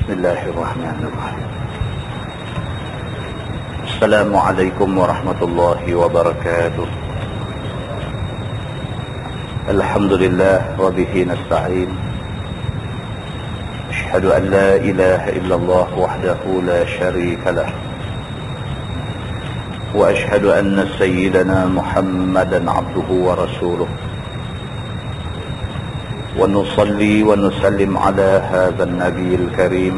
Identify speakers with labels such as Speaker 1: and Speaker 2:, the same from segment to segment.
Speaker 1: Bismillahirrahmanirrahim. Assalamualaikum warahmatullahi wabarakatuh. Alhamdulillah wa bihi nasta'in. Ashhadu an la ilaha illallah wahdahu la syarika lah. Wa ashhadu anna sayyidana Muhammadan abduhu wa rasuluh. ونصلي ونسلم على هذا النبي الكريم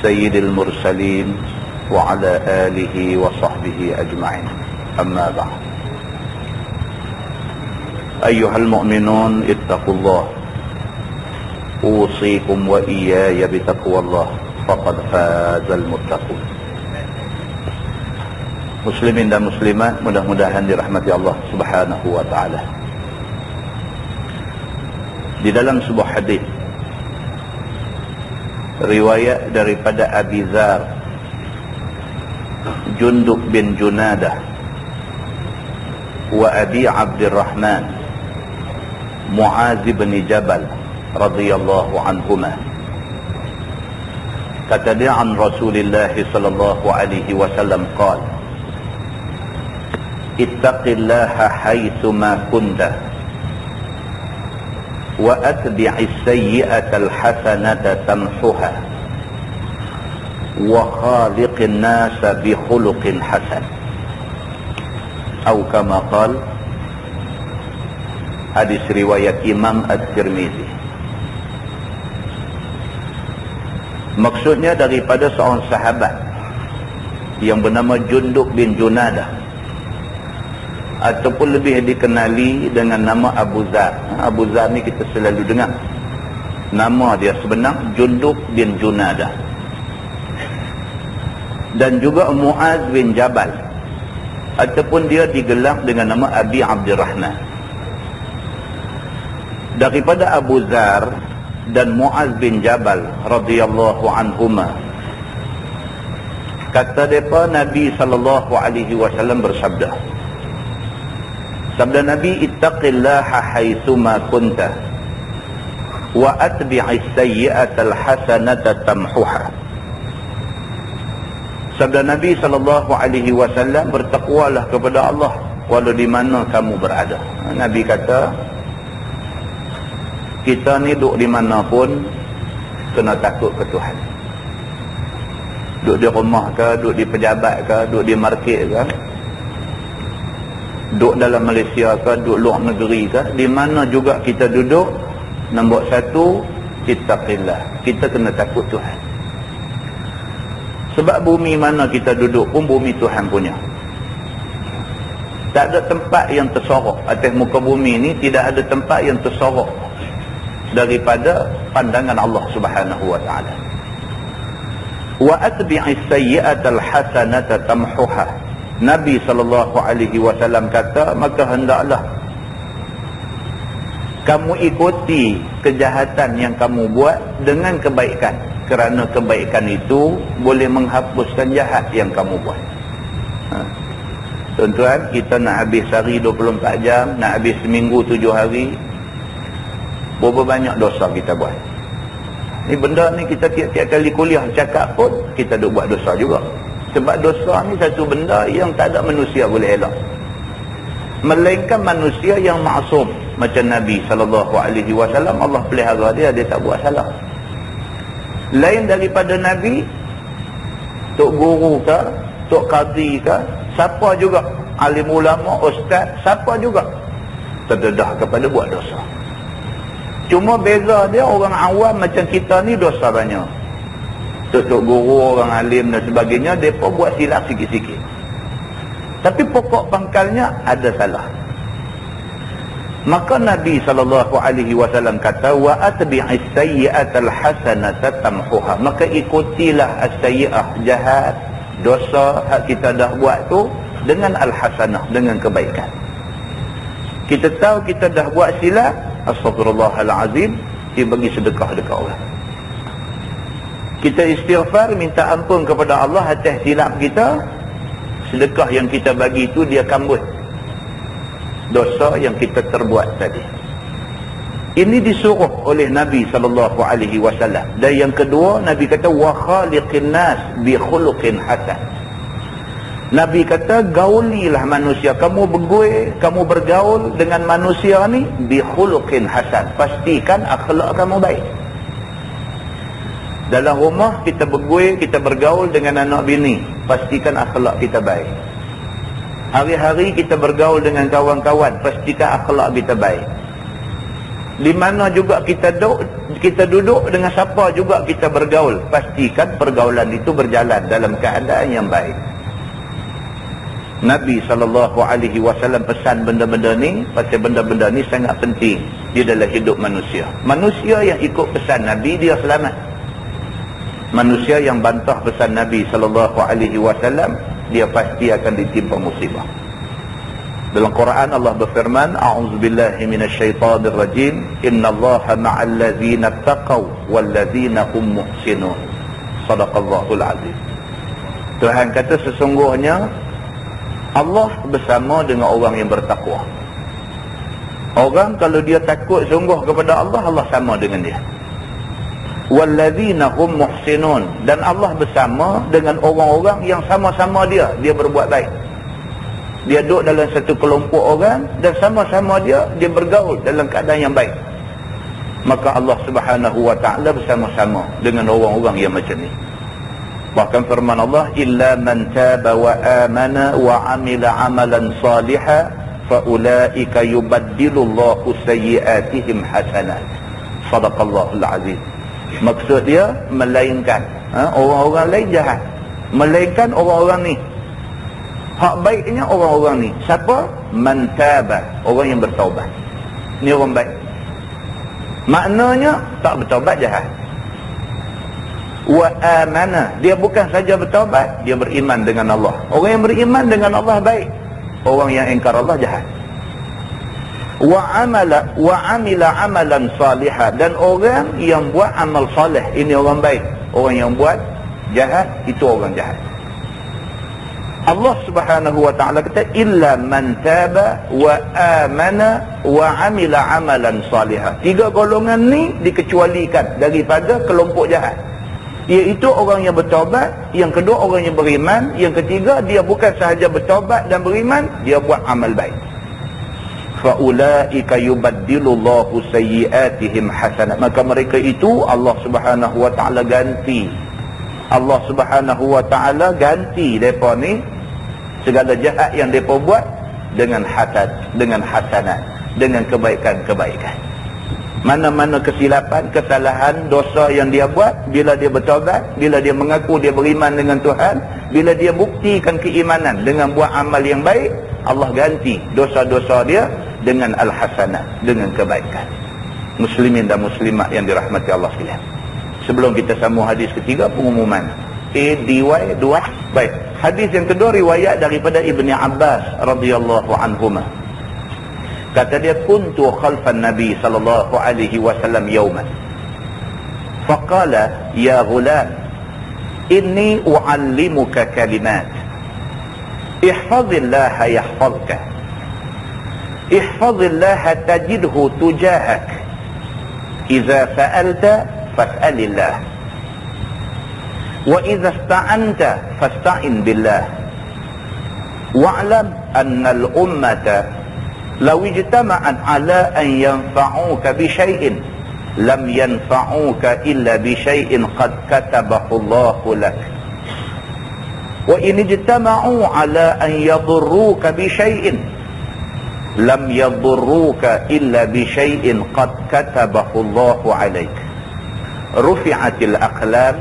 Speaker 1: سيد المرسلين وعلى آله وصحبه أجمعين. أما بعد، أيها المؤمنون اتقوا الله، أوصيكم وإياي بتقوى الله، فقد فاز المتقون. Muslimin dan muslimat, mudah-mudahan dirahmati Allah Subhanahu wa taala. Di dalam sebuah hadis riwayat daripada Abi Dzar Jundub bin Junadah wa Abi Abdurrahman Muaz bin Jabal radhiyallahu anhuma, kata dia an Rasulullah sallallahu alaihi wasallam qala ittaqillaha haitsu ma kunta وأتبع السيئة الحسنة تمحها وخالق الناس بخلق حسن أو كما قال. Hadis riwayat Imam At-Tirmizi. Maksudnya daripada seorang sahabat yang bernama Jundub bin Junadah, ataupun lebih dikenali dengan nama Abu Dzar. Abu Dzar ni kita selalu dengar. Nama dia sebenar Jundub bin Junadah. Dan juga Muaz bin Jabal, ataupun dia digelar dengan nama Abi Abdurrahman. Daripada Abu Dzar dan Muaz bin Jabal radhiyallahu anhuma, kata mereka Nabi sallallahu alaihi wasallam bersabda, sabda Nabi, ittaqillaha haitsuma kunta wa atbi'is sayyi'atal hasanata tamhuha. Sabda Nabi sallallahu alaihi wasallam, bertakwalah kepada Allah walau di mana kamu berada. Nabi kata, kita ni duduk di mana pun kena takut ke Tuhan. Duduk di rumah ke, duduk di pejabat ke, duduk di market ke, duduk dalam Malaysia ke, duduk luar negeri ke, di mana juga kita duduk, nombor satu, ittaqillah, kita kena takut Tuhan. Sebab bumi mana kita duduk pun bumi Tuhan punya. Tak ada tempat yang tersorok atas muka bumi ni, tidak ada tempat yang tersorok daripada pandangan Allah Subhanahu wa taala. Wa atbi'is sayyi'atal hasanata tamhuha. Nabi SAW kata, maka hendaklah kamu ikuti kejahatan yang kamu buat dengan kebaikan, kerana kebaikan itu boleh menghapuskan jahat yang kamu buat. Tuan-tuan, kita nak habis sehari 24 jam, nak habis seminggu 7 hari, berapa banyak dosa kita buat. Ni benda ni kita tiap-tiap kali kuliah cakap pun kita duk buat dosa juga. Sebab dosa ni satu benda yang tak ada manusia boleh elak, melainkan manusia yang maksum. Macam Nabi SAW, Allah pelihara dia, dia tak buat salah. Lain daripada Nabi, tok guru ke, tok qadi ke, siapa juga, alim ulama, ustaz, siapa juga terdedah kepada buat dosa. Cuma beza dia, orang awam macam kita ni dosa banyak. Tok guru, orang alim dan sebagainya, mereka buat silap sikit-sikit. Tapi pokok pangkalnya ada salah. Maka Nabi SAW kata, wa atbi'is sayyi'atal hasanata tamhuha. Maka ikutilah as-sayyi'ah, jahat, dosa hak kita dah buat tu, dengan al-hasanah, dengan kebaikan. Kita tahu kita dah buat silap, astagfirullahalazim, dia bagi sedekah dekat orang. Kita istighfar, minta ampun kepada Allah atas silap kita, sedekah yang kita bagi itu dia kambut dosa yang kita terbuat tadi. Ini disuruh oleh Nabi SAW. Dan yang kedua, Nabi kata wa khaliqin nas bi khuluqin hasan. Nabi kata gaulilah manusia, kamu bergaul dengan manusia ni bi khuluqin hasan, pastikan akhlak kamu baik. Dalam rumah kita bergaul dengan anak bini, pastikan akhlak kita baik. Hari-hari kita bergaul dengan kawan-kawan, pastikan akhlak kita baik. Di mana juga kita duduk dengan siapa juga kita bergaul, pastikan pergaulan itu berjalan dalam keadaan yang baik. Nabi SAW pesan benda-benda ni, pasal benda-benda ni sangat penting di dalam hidup manusia. Manusia yang ikut pesan Nabi, dia selamat. Manusia yang bantah pesan Nabi SAW, dia pasti akan ditimpa musibah. Dalam Quran Allah berfirman, a'udzubillahi minasyaitonir rajim, innallaha ma'al ladzina taqaw wal ladzina hum muhsinun. Shadaqallahul azim. Tuhan kata sesungguhnya Allah bersama dengan orang yang bertakwa. Orang kalau dia takut sungguh kepada Allah, Allah sama dengan dia. Wal ladzina hum muhsinun, dan Allah bersama dengan orang-orang yang sama-sama dia berbuat baik. Dia duduk dalam satu kelompok orang dan sama-sama dia bergaul dalam keadaan yang baik. Maka Allah Subhanahu wa ta'ala bersama-sama dengan orang-orang yang macam ni. Bahkan firman Allah, illa man taba wa amana wa amila amalan salihan fa ulaika yubaddilullahu sayyi'atihim hasanat. Shadaqallahul azim. Maksud dia melainkan orang-orang lain jahat, melainkan orang-orang ni hak baiknya orang-orang ni. Siapa? Man taba, orang yang bertaubat. Ni orang baik. Maknanya tak bertaubat jahat. Wa amana, dia bukan saja bertaubat, dia beriman dengan Allah. Orang yang beriman dengan Allah baik. Orang yang ingkar Allah jahat. Wa amila amalan salihah, dan orang yang buat amal salih, ini orang baik. Orang yang buat jahat, itu orang jahat. Allah Subhanahu wa ta'ala kata illa man taba wa amana wa amila amalan salihah. Tiga golongan ni dikecualikan daripada kelompok jahat, iaitu orang yang bertaubat, yang kedua orang yang beriman, yang ketiga dia bukan sahaja bertaubat dan beriman, dia buat amal baik. Fa ulaika yubaddilullahu sayyi'atihim hasanat. Maka mereka itu Allah Subhanahu wa ta'ala ganti. Allah Subhanahu wa ta'ala ganti depa ni segala jahat yang depa buat dengan hasanat, dengan kebaikan-kebaikan. Mana-mana kesilapan, kesalahan, dosa yang dia buat, bila dia bertaubat, bila dia mengaku dia beriman dengan Tuhan, bila dia buktikan keimanan dengan buat amal yang baik, Allah ganti dosa-dosa dia dengan al-hasanat, dengan kebaikan. Muslimin dan muslimat yang dirahmati Allah sekalian. Sebelum kita sambung hadis ketiga, pengumuman ADY 2. Baik, hadis yang kedua riwayat daripada Ibni Abbas radhiyallahu anhuma. Kata dia, kuntu khalfan Nabi sallallahu alaihi wasallam yawman. Faqala, ya ghulam, inni uallimuka kalimat. Ihfazillaha yahfazka. Ihfazillaha tajidhu tujahak. Iza sa'alta fas'alillah. Wa idza ista'anta fasta'in billah. Wa'lam anna al-ummata law ijtama'at 'ala an yanfa'uka bi syai'in lam yanfa'uka illa bi syai'in qad katabahu Allahu lak. Wa in ijtama'u 'ala an yadurruka bi syai'in lam yadurruka illa bi syai'in qad katabahu Allahu 'alaik. Rufi'atil aqlam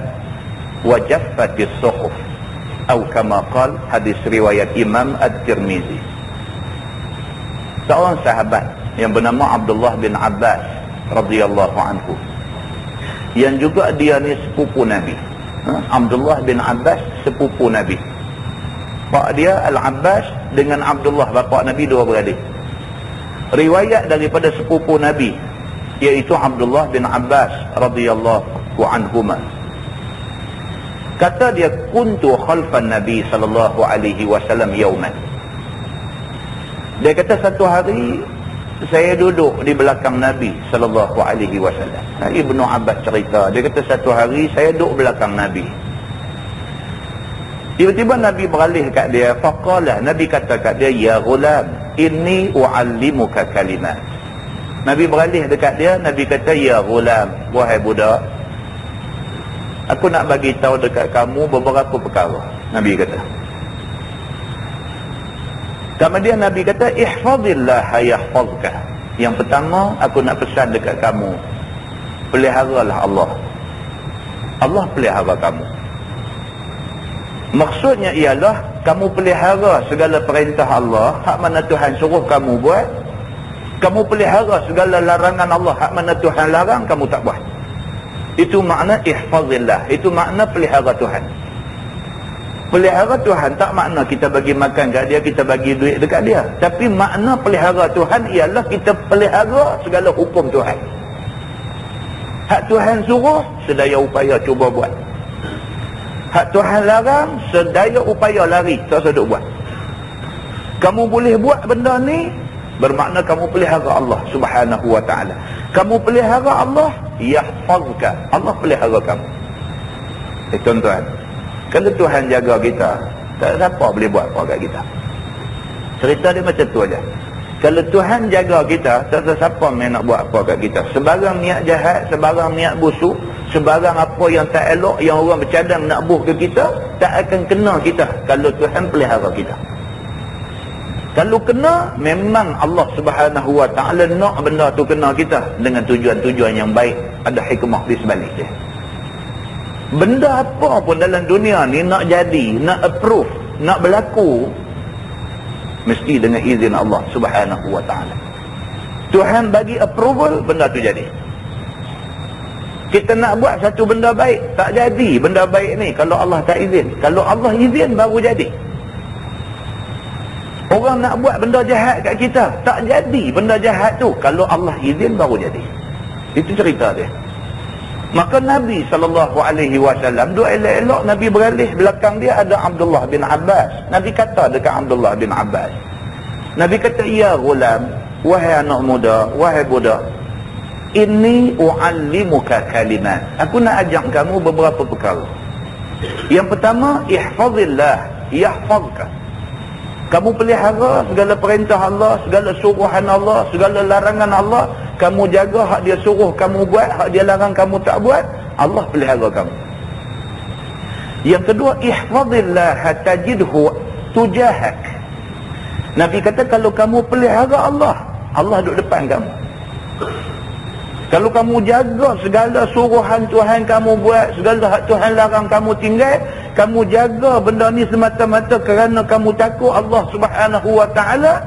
Speaker 1: wa jaffatis suhuf, atau kama qala, hadis riwayat Imam At-Tirmizi. Seorang sahabat yang bernama Abdullah bin Abbas radhiyallahu anhu, yang juga dia ni sepupu Nabi. Abdullah bin Abbas sepupu Nabi. Pak dia Al-Abbas dengan Abdullah, bapa Nabi, dua beradik. Riwayat daripada sepupu Nabi, iaitu Abdullah bin Abbas radhiyallahu anhuma. Kata dia, kuntu khalfan Nabi sallallahu alaihi wasallam yauman. Dia kata satu hari saya duduk di belakang Nabi sallallahu alaihi wasallam. Ibnu Abbas cerita, dia kata satu hari saya duduk belakang Nabi. Tiba-tiba Nabi beralih kat dia, faqala, Nabi kata kat dia, ya ghulam, inni uallimuka kalimat. Nabi beralih dekat dia, Nabi kata, ya ghulam, wahai budak, aku nak bagi tahu dekat kamu beberapa perkara. Nabi kata. Kemudian Nabi kata, ihfazillah yahfazka. Yang pertama, aku nak pesan dekat kamu, peliharalah Allah. Allah pelihara kamu. Maksudnya ialah kamu pelihara segala perintah Allah, hak mana Tuhan suruh kamu buat. Kamu pelihara segala larangan Allah, hak mana Tuhan larang, kamu tak buat. Itu makna ihfazillah, itu makna pelihara Tuhan. Pelihara Tuhan tak makna kita bagi makan kat dia, kita bagi duit dekat dia. Tapi makna pelihara Tuhan ialah kita pelihara segala hukum Tuhan. Hak Tuhan suruh, sedaya upaya cuba buat. Hak Tuhan larang, sedaya upaya lari, tak usah duk buat. Kamu boleh buat benda ni, bermakna kamu pelihara Allah subhanahu wa ta'ala. Kamu pelihara Allah, yahfazka, Allah pelihara kamu. Tuan-tuan, kalau Tuhan jaga kita, tak siapa boleh buat apa kat kita. Cerita dia macam tu aja. Kalau Tuhan jaga kita, tak ada siapa main nak buat apa kat kita. Sebarang niat jahat, sebarang niat busuk, sebarang apa yang tak elok, yang orang bercadang nak buh ke kita, tak akan kena kita kalau Tuhan pelihara kita. Kalau kena, memang Allah subhanahu wa ta'ala nak benda tu kena kita dengan tujuan-tujuan yang baik. Ada hikmah di sebalik dia. Benda apa pun dalam dunia ni nak jadi, nak approve, nak berlaku, mesti dengan izin Allah subhanahu wa ta'ala. Tuhan bagi approval, benda tu jadi. Kita nak buat satu benda baik, tak jadi benda baik ni kalau Allah tak izin. Kalau Allah izin, baru jadi. Orang nak buat benda jahat kat kita, tak jadi benda jahat tu kalau Allah izin, baru jadi. Itu cerita dia. Maka Nabi SAW dua elok-elok, Nabi beralih, belakang dia ada Abdullah bin Abbas. Nabi kata dekat Abdullah bin Abbas, Nabi kata, ya ghulam, wahai anak muda, wahai budak, inni uallimuka kalimat. Aku nak ajak kamu beberapa perkara. Yang pertama, ihfazillah yahfazka. Kamu pelihara segala perintah Allah, segala suruhan Allah, segala larangan Allah. Kamu jaga hak dia suruh kamu buat, hak dia larang kamu tak buat, Allah pelihara kamu. Yang kedua, ihfazillah tajidhu tujahak. Nabi kata, kalau kamu pelihara Allah, Allah duduk depan kamu. Kalau kamu jaga segala suruhan Tuhan kamu buat, segala hak Tuhan larang kamu tinggal, kamu jaga benda ni semata-mata kerana kamu takut Allah subhanahu wa ta'ala,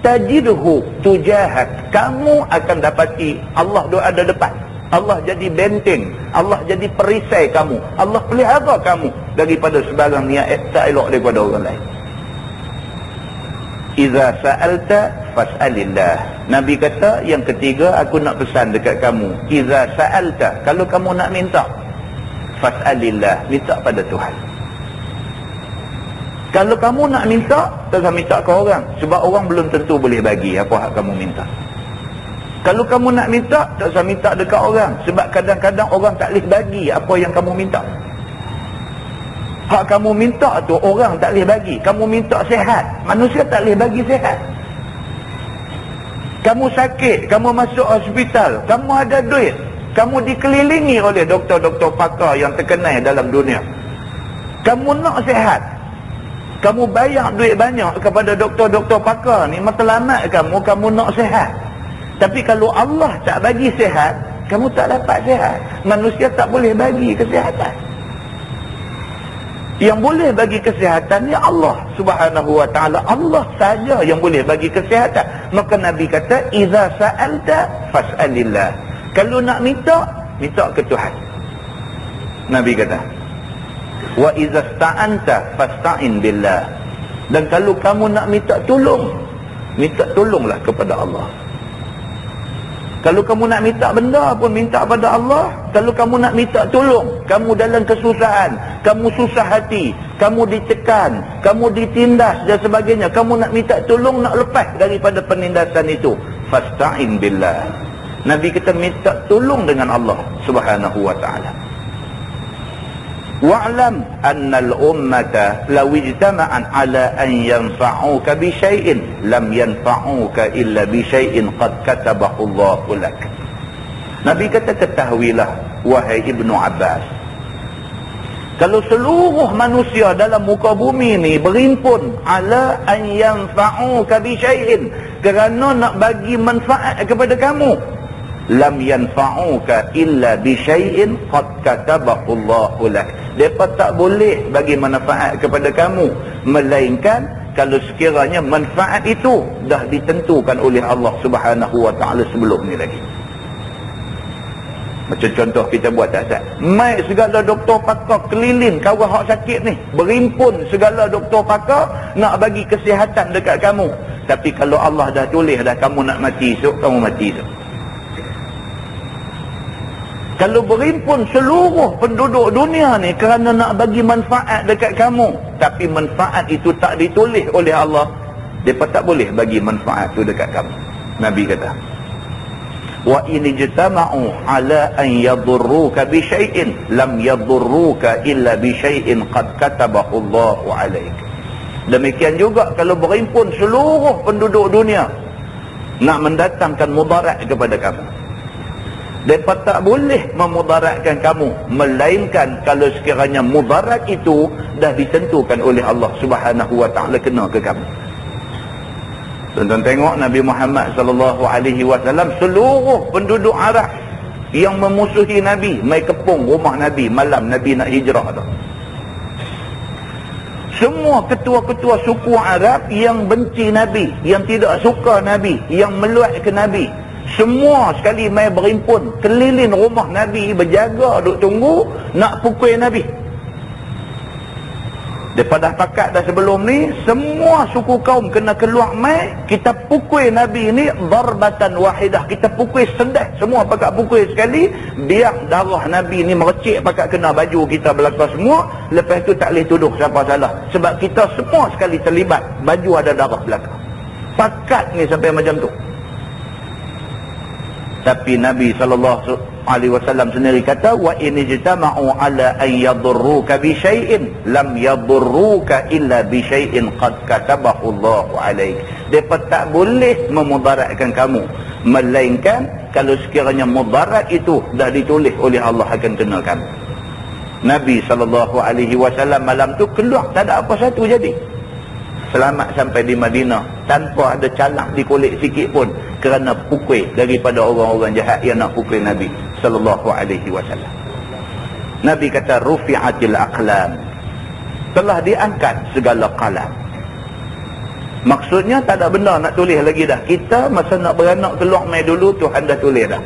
Speaker 1: tajidhu tujahak. Kamu akan dapati Allah ada depan. Allah jadi benteng, Allah jadi perisai kamu, Allah pelihara kamu daripada sebarang niat tak elok daripada orang lain. Iza sa'alta fas'alillah. Nabi kata yang ketiga, aku nak pesan dekat kamu, iza sa'alta, kalau kamu nak minta, fas'alillah, minta pada Tuhan. Kalau kamu nak minta, tak usah minta ke orang, sebab orang belum tentu boleh bagi apa hak kamu minta. Kalau kamu nak minta, tak usah minta dekat orang, sebab kadang-kadang orang tak boleh bagi apa yang kamu minta. Hak kamu minta tu orang tak boleh bagi. Kamu minta sihat, manusia tak boleh bagi sihat. Kamu sakit, kamu masuk hospital, kamu ada duit, kamu dikelilingi oleh doktor-doktor pakar yang terkenal dalam dunia, kamu nak sihat, kamu bayar duit banyak kepada doktor-doktor pakar ni, matlamat kamu nak sihat. Tapi kalau Allah tak bagi sihat, kamu tak dapat sihat. Manusia tak boleh bagi kesihatan. Yang boleh bagi kesihatan ni Allah subhanahu wa ta'ala. Allah saja yang boleh bagi kesihatan. Maka Nabi kata, iza sa'alta fas'alillah. Kalau nak minta, minta ke Tuhan. Nabi kata, wa iza sta'anta fasta'in billah. Dan kalau kamu nak minta tolonglah kepada Allah. Kalau kamu nak minta benda pun, minta pada Allah. Kalau kamu nak minta tolong, kamu dalam kesusahan, kamu susah hati, kamu ditekan, kamu ditindas dan sebagainya, kamu nak minta tolong, nak lepas daripada penindasan itu, fasta'in billah. Nabi kita minta tolong dengan Allah Subhanahu wa ta'ala. Wa'lam anna al-ummata law ijtama'an ala an yanfa'uka bi syai'in lam yanfa'uka illa bi syai'in qad katabahu Allahu lak. Nabi kata, ketahuilah wahai Ibnu Abbas, kalau seluruh manusia dalam muka bumi ni berhimpun ala an yanfa'uka bi syai'in, kerana nak bagi manfaat kepada kamu, lam yanfa'uka illa bi syai'in qad katabahu Allahu lak. Depa tak boleh bagi manfaat kepada kamu melainkan kalau sekiranya manfaat itu dah ditentukan oleh Allah Subhanahu wa taala sebelum ni lagi. Macam contoh kita buat tak Ustaz? Mai segala doktor pakar keliling kawal hak sakit ni, berhimpun segala doktor pakar nak bagi kesihatan dekat kamu. Tapi kalau Allah dah tulis dah kamu nak mati esok, kamu mati esok. Kalau berhimpun seluruh penduduk dunia ni kerana nak bagi manfaat dekat kamu, tapi manfaat itu tak ditulis oleh Allah, mereka tak boleh bagi manfaat itu dekat kamu. Nabi kata, wa in ijtama'u ala an yadurruka bi syai'in lam yadurruka illa bi syai'in qad katabahu Allahu 'alaik. Demikian juga kalau berhimpun seluruh penduduk dunia nak mendatangkan mudarat kepada kamu, mereka tak boleh memudaratkan kamu melainkan kalau sekiranya mudarat itu dah ditentukan oleh Allah Subhanahu wa taala kena ke kamu. Tuan-tuan tengok Nabi Muhammad sallallahu alaihi wasallam, seluruh penduduk Arab yang memusuhi Nabi mai kepung rumah Nabi malam Nabi nak hijrah tu. Semua ketua-ketua suku Arab yang benci Nabi, yang tidak suka Nabi, yang meluat ke Nabi, semua sekali mai berhimpun keliling rumah Nabi, berjaga duk tunggu nak pukul Nabi. Daripada pakat dah sebelum ni, semua suku kaum kena keluar mai, kita pukul Nabi ni darbatan wahidah, kita pukul sendah, semua pakat pukul sekali, biar darah Nabi ni merecik pakat kena baju kita belakang semua. Lepas tu tak boleh tuduh siapa salah, sebab kita semua sekali terlibat, baju ada darah belakang. Pakat ni sampai macam tu. Tapi Nabi SAW sendiri kata, wa in ijtama'u ala an yadurruka bi syai'in lam yadurruka illa bi syai'in qad katabahu Allahu 'alaik. Depa tak boleh memudaratkan kamu melainkan kalau sekiranya mudarat itu dah ditulis oleh Allah akan kena kamu. Nabi SAW malam tu keluar, tak ada apa satu jadi. Selamat sampai di Madinah tanpa ada calak di kulit sikit pun kerana pukul daripada orang-orang jahat yang nak pukul Nabi sallallahu alaihi wasallam. Nabi kata, rufi'atil aqlam, telah diangkat segala qalam. Maksudnya tak ada benda nak tulis lagi dah. Kita masa nak beranak keluar mai dulu Tuhan dah tulis dah.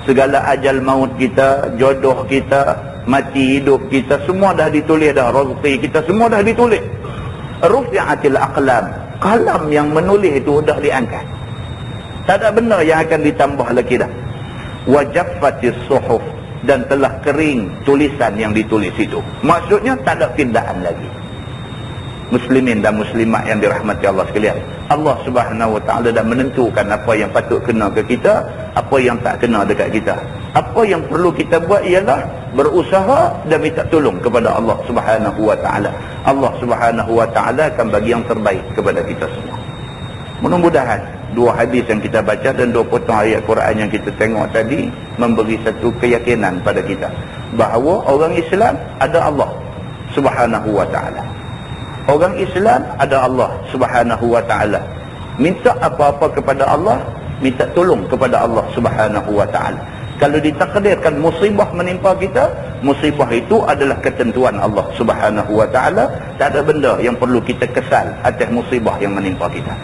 Speaker 1: Segala ajal maut kita, jodoh kita, mati hidup kita, semua dah ditulis dah. Rezeki kita semua dah ditulis. Rufi'atil aqlam, kalam yang menulis itu dah diangkat. Tak ada benda yang akan ditambah lagi dah. Wajaffatis suhuf, dan telah kering tulisan yang ditulis itu. Maksudnya tak ada pindahan lagi. Muslimin dan muslimat yang dirahmati Allah sekalian, Allah Subhanahu wa taala dah menentukan apa yang patut kena ke kita, apa yang tak kena dekat kita. Apa yang perlu kita buat ialah berusaha dan minta tolong kepada Allah Subhanahu wa taala. Allah Subhanahu wa taala akan bagi yang terbaik kepada kita semua. Mudah-mudahan dua hadis yang kita baca dan dua potong ayat Quran yang kita tengok tadi memberi satu keyakinan pada kita bahawa orang Islam ada Allah Subhanahu wa taala. Orang Islam ada Allah Subhanahu wa taala. Minta apa-apa kepada Allah, minta tolong kepada Allah Subhanahu wa taala. Kalau ditakdirkan musibah menimpa kita, musibah itu adalah ketentuan Allah Subhanahu wa taala. Tak ada benda yang perlu kita kesal atas musibah yang menimpa kita.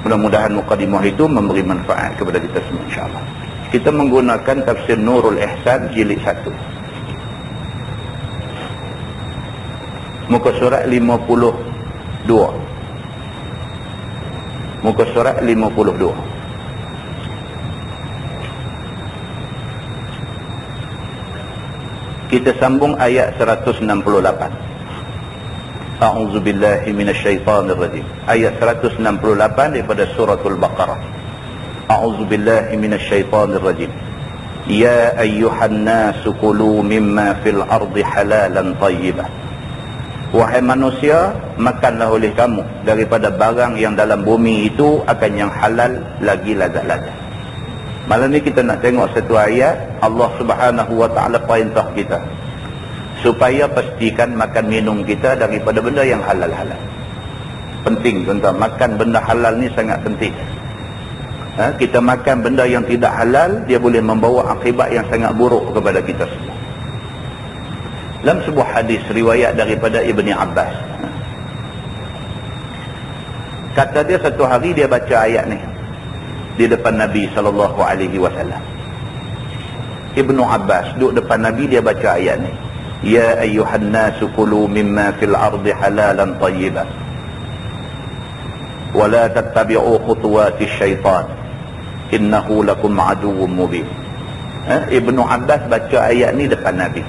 Speaker 1: Mudah-mudahan mukadimah itu memberi manfaat kepada kita semua insya-Allah. Kita menggunakan tafsir Nurul Ihsan jilid 1. Muka surat 52. Muka surat 52. Kita sambung ayat 168. A'udzubillahi minasyaitanirrajim. Ayat 168 daripada suratul Baqarah. A'udzubillahi minasyaitonirrajim. Ya ayyuhan nasu kulu mimma fil ardi halalan tayyibah. Wahai manusia, makanlah oleh kamu daripada barang yang dalam bumi itu akan yang halal lagi lazat-lazat. Malam ni kita nak tengok satu ayat Allah Subhanahu wa taala perintah kita supaya pastikan makan minum kita daripada benda yang halal-halal. Penting tuan-tuan, makan benda halal ni sangat penting. Kita makan benda yang tidak halal, dia boleh membawa akibat yang sangat buruk kepada kita semua. Dalam sebuah hadis riwayat daripada Ibni Abbas, kata dia satu hari dia baca ayat ni di depan Nabi SAW. Ibnu Abbas duduk depan Nabi, dia baca ayat ni. Ya ayyuhan nasu kulu mimma fil ardi halalan tayyiban wa la tattabi'u khutuwati syaitan innahu lakum aduwwum mubin. Ibnu Abbas baca ayat ni depan Nabi.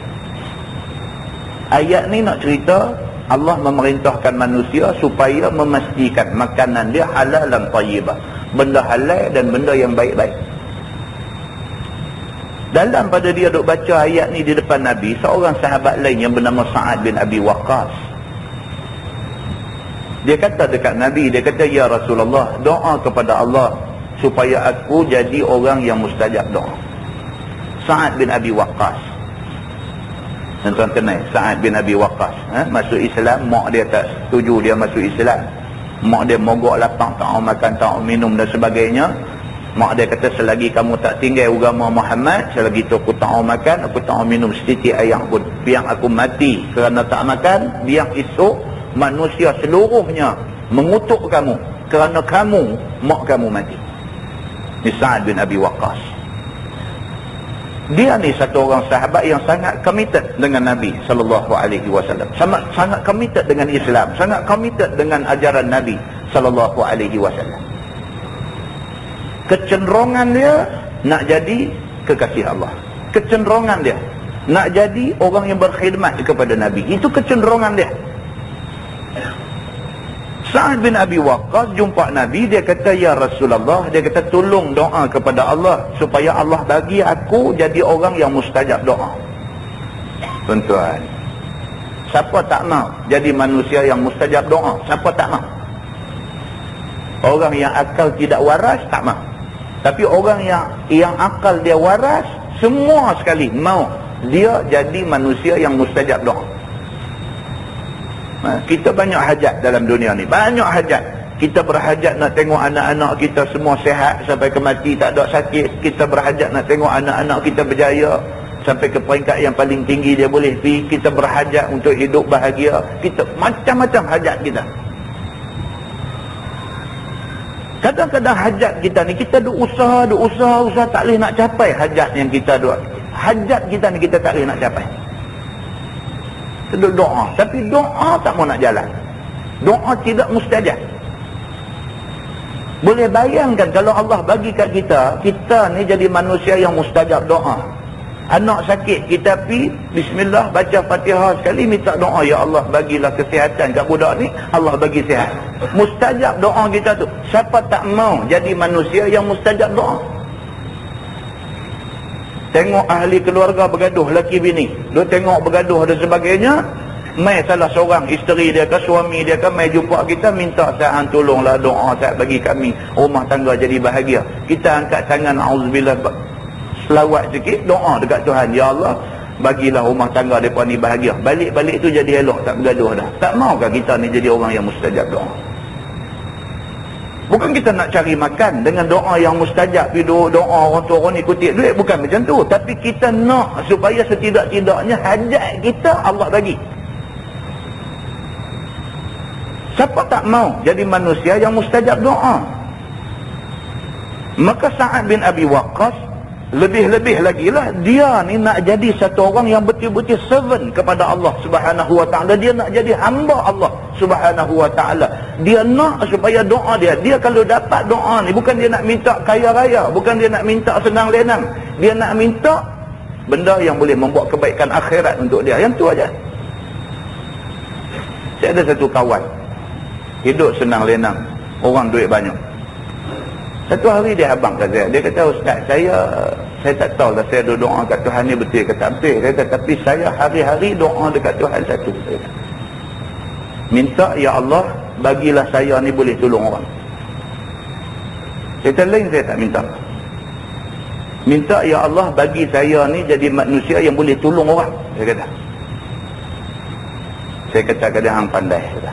Speaker 1: Ayat ni nak cerita Allah memerintahkan manusia supaya memastikan makanan dia halal dan tayyibah, benda halal dan benda yang baik-baik. Dalam pada dia duk baca ayat ni di depan Nabi, seorang sahabat lain yang bernama Sa'ad bin Abi Waqqas, dia kata dekat Nabi, dia kata, ya Rasulullah, doa kepada Allah supaya aku jadi orang yang mustajab doa. Sa'ad bin Abi Waqqas, tuan-tuan kenal Sa'ad bin Abi Waqqas, masuk Islam, mak dia tak setuju dia masuk Islam. Mak dia mogok lapang, tak mau makan, tak mau minum dan sebagainya. Mak dia kata, selagi kamu tak tinggal agama Muhammad, selagi tu aku tak mau makan, aku tak mau minum setitik air pun. Biar aku mati kerana tak makan, biar esok manusia seluruhnya mengutuk kamu kerana kamu, mak kamu mati. Ni Sa'ad bin Abi Waqqas. Dia ni satu orang sahabat yang sangat committed dengan Nabi SAW. Sangat committed dengan Islam, sangat committed dengan ajaran Nabi SAW. Kecenderungan dia nak jadi kekasih Allah. Kecenderungan dia nak jadi orang yang berkhidmat kepada Nabi. Itu kecenderungan dia. Sa'ad bin Abi Waqqas jumpa Nabi, dia kata, ya Rasulullah, dia kata, tolong doa kepada Allah supaya Allah bagi aku jadi orang yang mustajab doa. Tuan-tuan, siapa tak mau jadi manusia yang mustajab doa? Siapa tak mau? Orang yang akal tidak waras tak mau. Tapi orang yang akal dia waras, semua sekali mau dia jadi manusia yang mustajab doa. Kita banyak hajat dalam dunia ni, banyak hajat. Kita berhajat nak tengok anak-anak kita semua sihat sampai ke mati, tak ada sakit. Kita berhajat nak tengok anak-anak kita berjaya sampai ke peringkat yang paling tinggi dia boleh pergi. Kita berhajat untuk hidup bahagia. Kita macam-macam hajat kita. Kadang-kadang hajat kita ni, kita duk usaha tak boleh nak capai hajat yang kita duk. Hajat kita ni kita tak boleh nak capai. Kita duk doa, tapi doa tak mau nak jalan. Doa tidak mustajab. Boleh bayangkan kalau Allah bagi kat kita, kita ni jadi manusia yang mustajab doa. Anak sakit, kita pergi bismillah, baca Fatihah sekali, minta doa, ya Allah bagilah kesihatan kat budak ni, Allah bagi sihat. Mustajab doa kita tu. Siapa tak mau jadi manusia yang mustajab doa? Tengok ahli keluarga bergaduh, laki bini, dia tengok bergaduh dan sebagainya, mai salah seorang isteri dia ke suami dia ke mai jumpa kita, minta Tuhan tolonglah doa tak bagi kami rumah tangga jadi bahagia. Kita angkat tangan, auzubillah, selawat sikit, doa dekat Tuhan, ya Allah bagilah rumah tangga mereka ni bahagia. Balik-balik tu jadi elok, tak bergaduh dah. Tak maukah kita ni jadi orang yang mustajab doa? Bukan kita nak cari makan dengan doa yang mustajab, doa orang tua orang ni kutip duit, bukan macam tu. Tapi kita nak supaya setidak-tidaknya hajat kita Allah bagi. Siapa tak mau jadi manusia yang mustajab doa? Maka Sa'ad bin Abi Waqqas lebih-lebih lagi lah, dia ni nak jadi satu orang yang betul-betul servant kepada Allah Subhanahu wa ta'ala. Dia nak jadi hamba Allah Subhanahu wa ta'ala. Dia nak supaya doa dia kalau dapat doa ni, bukan dia nak minta kaya raya, bukan dia nak minta senang lenang, dia nak minta benda yang boleh membuat kebaikan akhirat untuk dia. Yang tu aja. Saya ada satu kawan hidup senang lenang, orang duit banyak. Satu hari dia abang kat saya. Dia kata, Ustaz, saya tak tahu lah saya doa kat Tuhan ni betul ke tak betul. Dia kata, tapi saya hari-hari doa dekat Tuhan satu. Minta, ya Allah, bagilah saya ni boleh tolong orang. Kata lain saya tak minta. Minta, ya Allah, bagi saya ni jadi manusia yang boleh tolong orang. Dia kata. Saya kata dia hang pandai. Kata.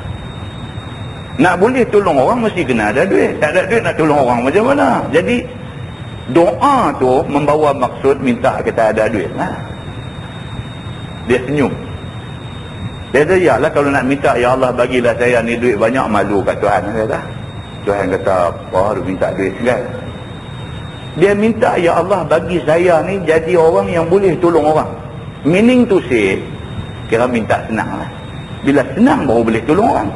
Speaker 1: Nak boleh tolong orang mesti kena ada duit. Tak ada duit nak tolong orang macam mana? Jadi doa tu membawa maksud minta kita ada duit. Dia senyum. Dia kata, ya lah kalau nak minta, ya Allah bagilah saya ni duit banyak, malu kat Tuhan. Dia kata. Tuhan kata, apa dia minta duit kan? Dia minta, ya Allah bagi saya ni jadi orang yang boleh tolong orang. Meaning to say, kira minta senang lah. Bila senang baru boleh tolong orang.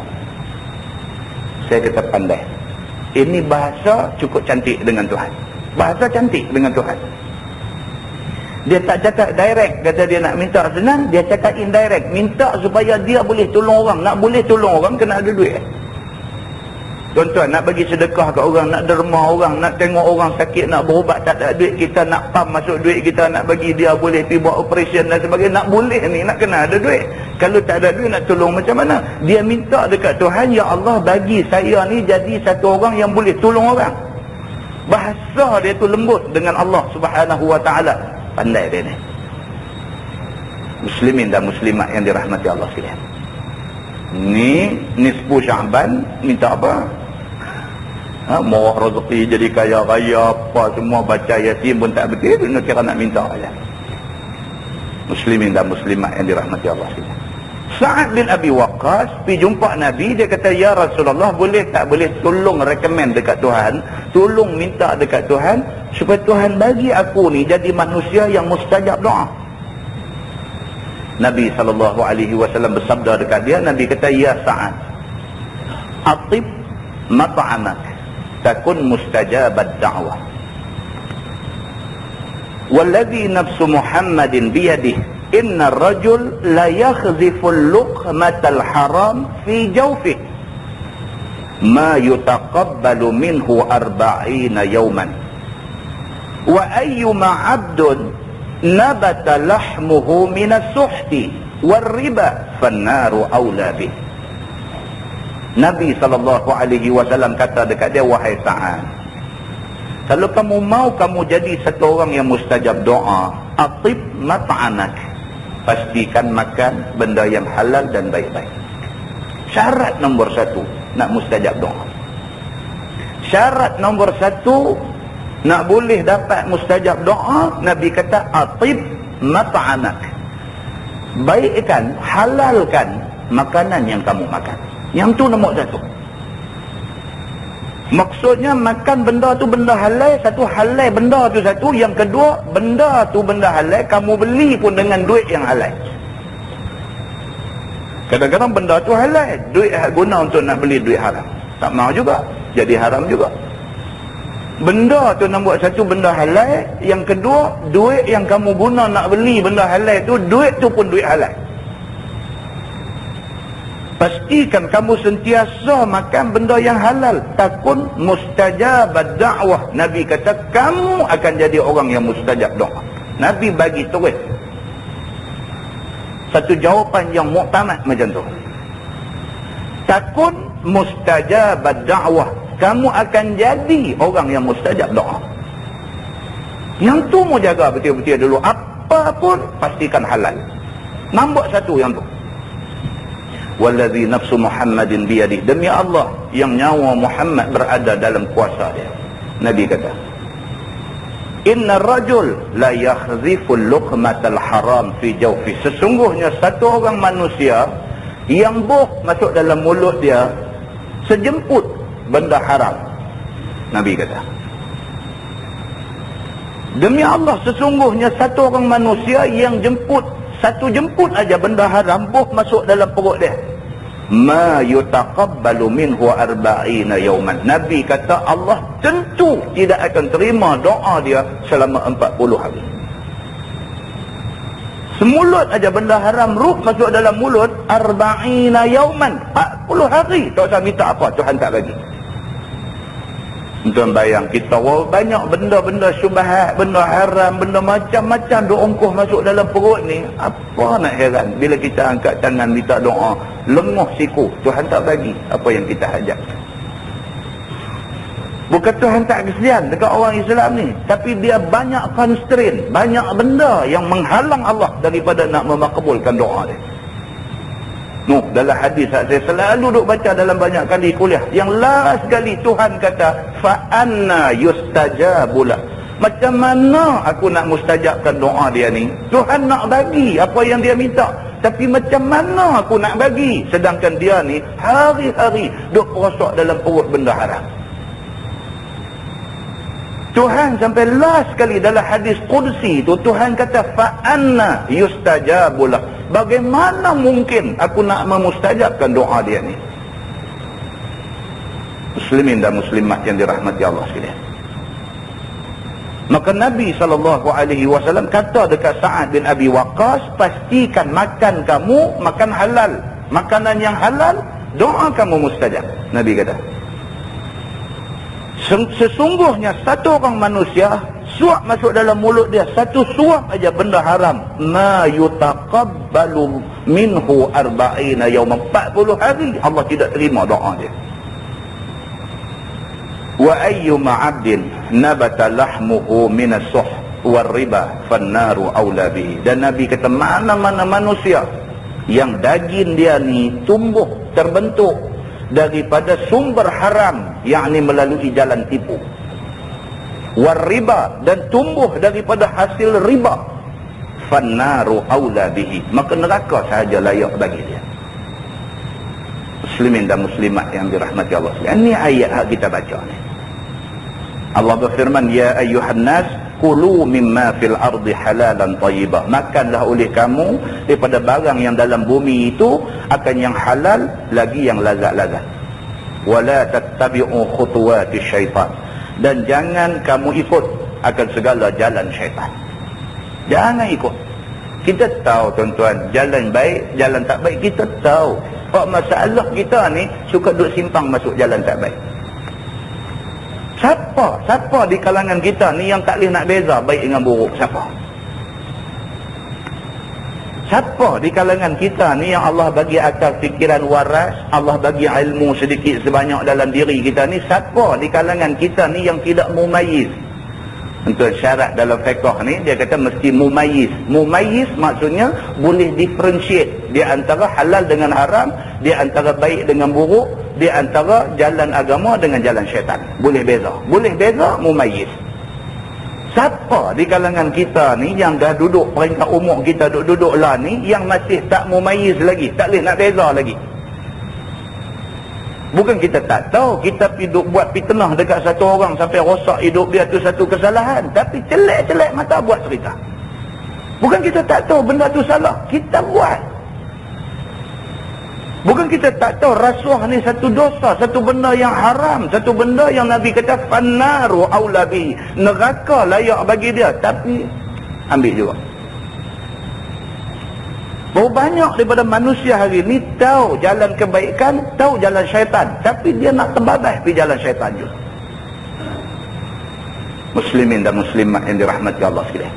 Speaker 1: Saya kata pandai. Ini bahasa cukup cantik dengan Tuhan. Bahasa cantik dengan Tuhan. Dia tak cakap direct, kata dia nak minta senang, dia cakap indirect. Minta supaya dia boleh tolong orang. Nak boleh tolong orang, kena ada duit. Tuan-tuan, nak bagi sedekah kat orang, nak derma orang, nak tengok orang sakit, nak berubat, tak ada duit, kita nak pam masuk duit kita, nak bagi dia boleh pergi buat operation dan sebagainya. Nak boleh ni, nak kena ada duit. Kalau tak ada duit, nak tolong macam mana? Dia minta dekat Tuhan, ya Allah bagi saya ni jadi satu orang yang boleh tolong orang. Bahasa dia tu lembut dengan Allah Subhanahu Wa Taala. Pandai dia ni. Muslimin dan muslimat yang dirahmati Allah sekalian. Ni nisfu Syaban minta apa? Mau rezeki jadi kaya raya apa semua, baca yasin pun tak betul, nak kira nak minta aja. Muslimin dan muslimat yang dirahmati Allah sekalian. Sa'ad bin Abi Waqqas pergi jumpa Nabi, dia kata, ya Rasulullah, boleh tak boleh tolong recommend dekat Tuhan, tolong minta dekat Tuhan supaya Tuhan bagi aku ni jadi manusia yang mustajab doa. Nabi SAW bersabda dekat dia, Nabi kata, ya Sa'ad, atib mat'amak takun mustajabad da'wah. Walladhi nafsu Muhammadin biyadih inna rajul la yakhziful luqmatal haram fi jawfih ma yutaqabbalu minhu 40 yawman wa ayyuma 'abdun nabata lahmuhu minas suhti wal riba fannaru awla bih. Nabi SAW kata dekat dia, wahai Sa'ad, kalau kamu mau kamu jadi satu orang yang mustajab doa, atib mat'anak, pastikan makan benda yang halal dan baik-baik. Syarat nombor satu nak mustajab doa. Syarat nombor satu nak boleh dapat mustajab doa, Nabi kata atib mat'anak, baikkan, halalkan makanan yang kamu makan. Yang tu nombor satu. Maksudnya makan benda tu benda halal, satu halal benda tu satu. Yang kedua, benda tu benda halal, kamu beli pun dengan duit yang halal. Kadang-kadang benda tu halal, duit guna untuk nak beli duit haram, tak mau juga, jadi haram juga. Benda tu nombor satu benda halal. Yang kedua, duit yang kamu guna nak beli benda halal tu, duit tu pun duit halal. Pastikan kamu sentiasa makan benda yang halal. Takun mustajabad da'wah. Nabi kata kamu akan jadi orang yang mustajab doa. Nabi bagi terus satu jawapan yang muktamad macam tu. Takun mustajabad da'wah. Kamu akan jadi orang yang mustajab doa. Yang tu mau jaga betul-betul dulu. Apa pun pastikan halal. Nombor satu yang tu. Walladhi nafsu Muhammadin biyadih, demi Allah yang nyawa Muhammad berada dalam kuasa dia. Nabi kata, inna rajul la yakhziful luqmatal haram fi jawfi, sesungguhnya satu orang manusia yang masuk dalam mulut dia sejemput benda haram. Nabi kata, demi Allah sesungguhnya satu orang manusia yang satu jemput aja benda haram masuk dalam perut dia, ma yutaqabbalu minhu 40 yawman. Nabi kata Allah tentu tidak akan terima doa dia selama 40 hari. Semulut aja benda haram masuk dalam mulut 40 yawman, 40 hari. Tak usah minta apa, Tuhan tak bagi. Tuan bayang, kita banyak benda-benda syubhat, benda haram, benda macam-macam duk ongkoh masuk dalam perut ni. Apa nak heran bila kita angkat tangan minta doa, lenguh siku, Tuhan tak bagi apa yang kita hajat. Bukan Tuhan tak kesian dekat orang Islam ni, tapi dia banyak constraint, banyak benda yang menghalang Allah daripada nak memakbulkan doa dia. Dalam hadis saya selalu duk baca dalam banyak kali kuliah, yang last kali Tuhan kata fa anna yustajabula, macam mana aku nak mustajabkan doa dia ni? Tuhan nak bagi apa yang dia minta, tapi macam mana aku nak bagi sedangkan dia ni hari-hari duk rosok dalam perut benda haram. Tuhan sampai last kali dalam hadis Qudsi tu, Tuhan kata fa anna yustajabula, bagaimana mungkin aku nak memustajabkan doa dia ni? Muslimin dan muslimat yang dirahmati Allah sekalian, maka Nabi SAW kata dekat Sa'ad bin Abi Waqqas, pastikan makan kamu makan halal, makanan yang halal, doa kamu mustajab. Nabi kata, sesungguhnya satu orang manusia suap masuk dalam mulut dia, satu suap aja benda haram, ma yutaqabbalu minhu 40 yawman, 40 hari Allah tidak terima doa dia. Wa ayyuma 'abdin nabata lahmuhu min as-suh war riba fan-naru aula bihi. Dan Nabi kata, mana-mana manusia yang daging dia ni tumbuh terbentuk daripada sumber haram, yakni melalui jalan tipu, war riba, dan tumbuh daripada hasil riba, fannaru aula bihi, maka neraka sahaja layak bagi dia. Muslimin dan muslimat yang dirahmati Allah sekalian, ini ayat yang kita baca ni. Allah berfirman, ya ayyuhan nas kulu mimma fil ardi halalan tayyibah, makanlah oleh kamu daripada barang yang dalam bumi itu akan yang halal lagi yang lazat-lazat. Wala tattabi'u khutuwati syaitan, dan jangan kamu ikut akan segala jalan syaitan. Jangan ikut. Kita tahu tuan-tuan, jalan baik, jalan tak baik kita tahu. Pak masalah kita ni suka duk simpang masuk jalan tak baik. Siapa di kalangan kita ni yang tak boleh nak beza baik dengan buruk? Siapa di kalangan kita ni yang Allah bagi akal fikiran waras, Allah bagi ilmu sedikit sebanyak dalam diri kita ni? Siapa di kalangan kita ni yang tidak mumayyiz? Untuk syarat dalam fiqh ni dia kata mesti mumayyiz. Mumayyiz maksudnya boleh differentiate di antara halal dengan haram, di antara baik dengan buruk, di antara jalan agama dengan jalan syaitan. Boleh beza. Boleh beza, mumayyiz. Siapa di kalangan kita ni yang dah duduk peringkat umur kita duduk lah ni yang masih tak mumayyiz lagi, tak boleh nak beza lagi? Bukan kita tak tahu, kita buat fitnah dekat satu orang sampai rosak hidup dia tu satu kesalahan, tapi celek-celek mata buat cerita. Bukan kita tak tahu benda tu salah, kita buat. Bukan kita tak tahu rasuah ni satu dosa, satu benda yang haram, satu benda yang Nabi kata fannaru aula bi, neraka layak bagi dia, tapi ambil juga. Berapa banyak daripada manusia hari ni tahu jalan kebaikan, tahu jalan syaitan, tapi dia nak terbabas pergi jalan syaitan juga. Muslimin dan muslimat yang dirahmati Allah sekalian,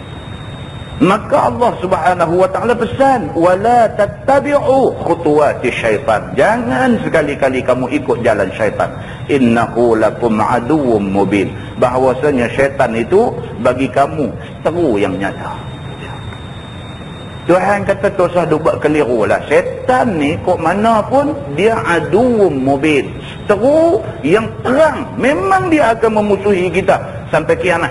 Speaker 1: maka Allah Subhanahu wa taala pesan, wala tattabi'u khutuwati syaitan, jangan sekali-kali kamu ikut jalan syaitan. Innahu lakum aduwwum mubin, bahawasanya syaitan itu bagi kamu seteru yang nyata. Tuhan kata tak usah buat keliru lah. Syaitan ni kok mana pun dia aduwwum mubin, seteru yang terang. Memang dia akan memusuhi kita sampai kiamat.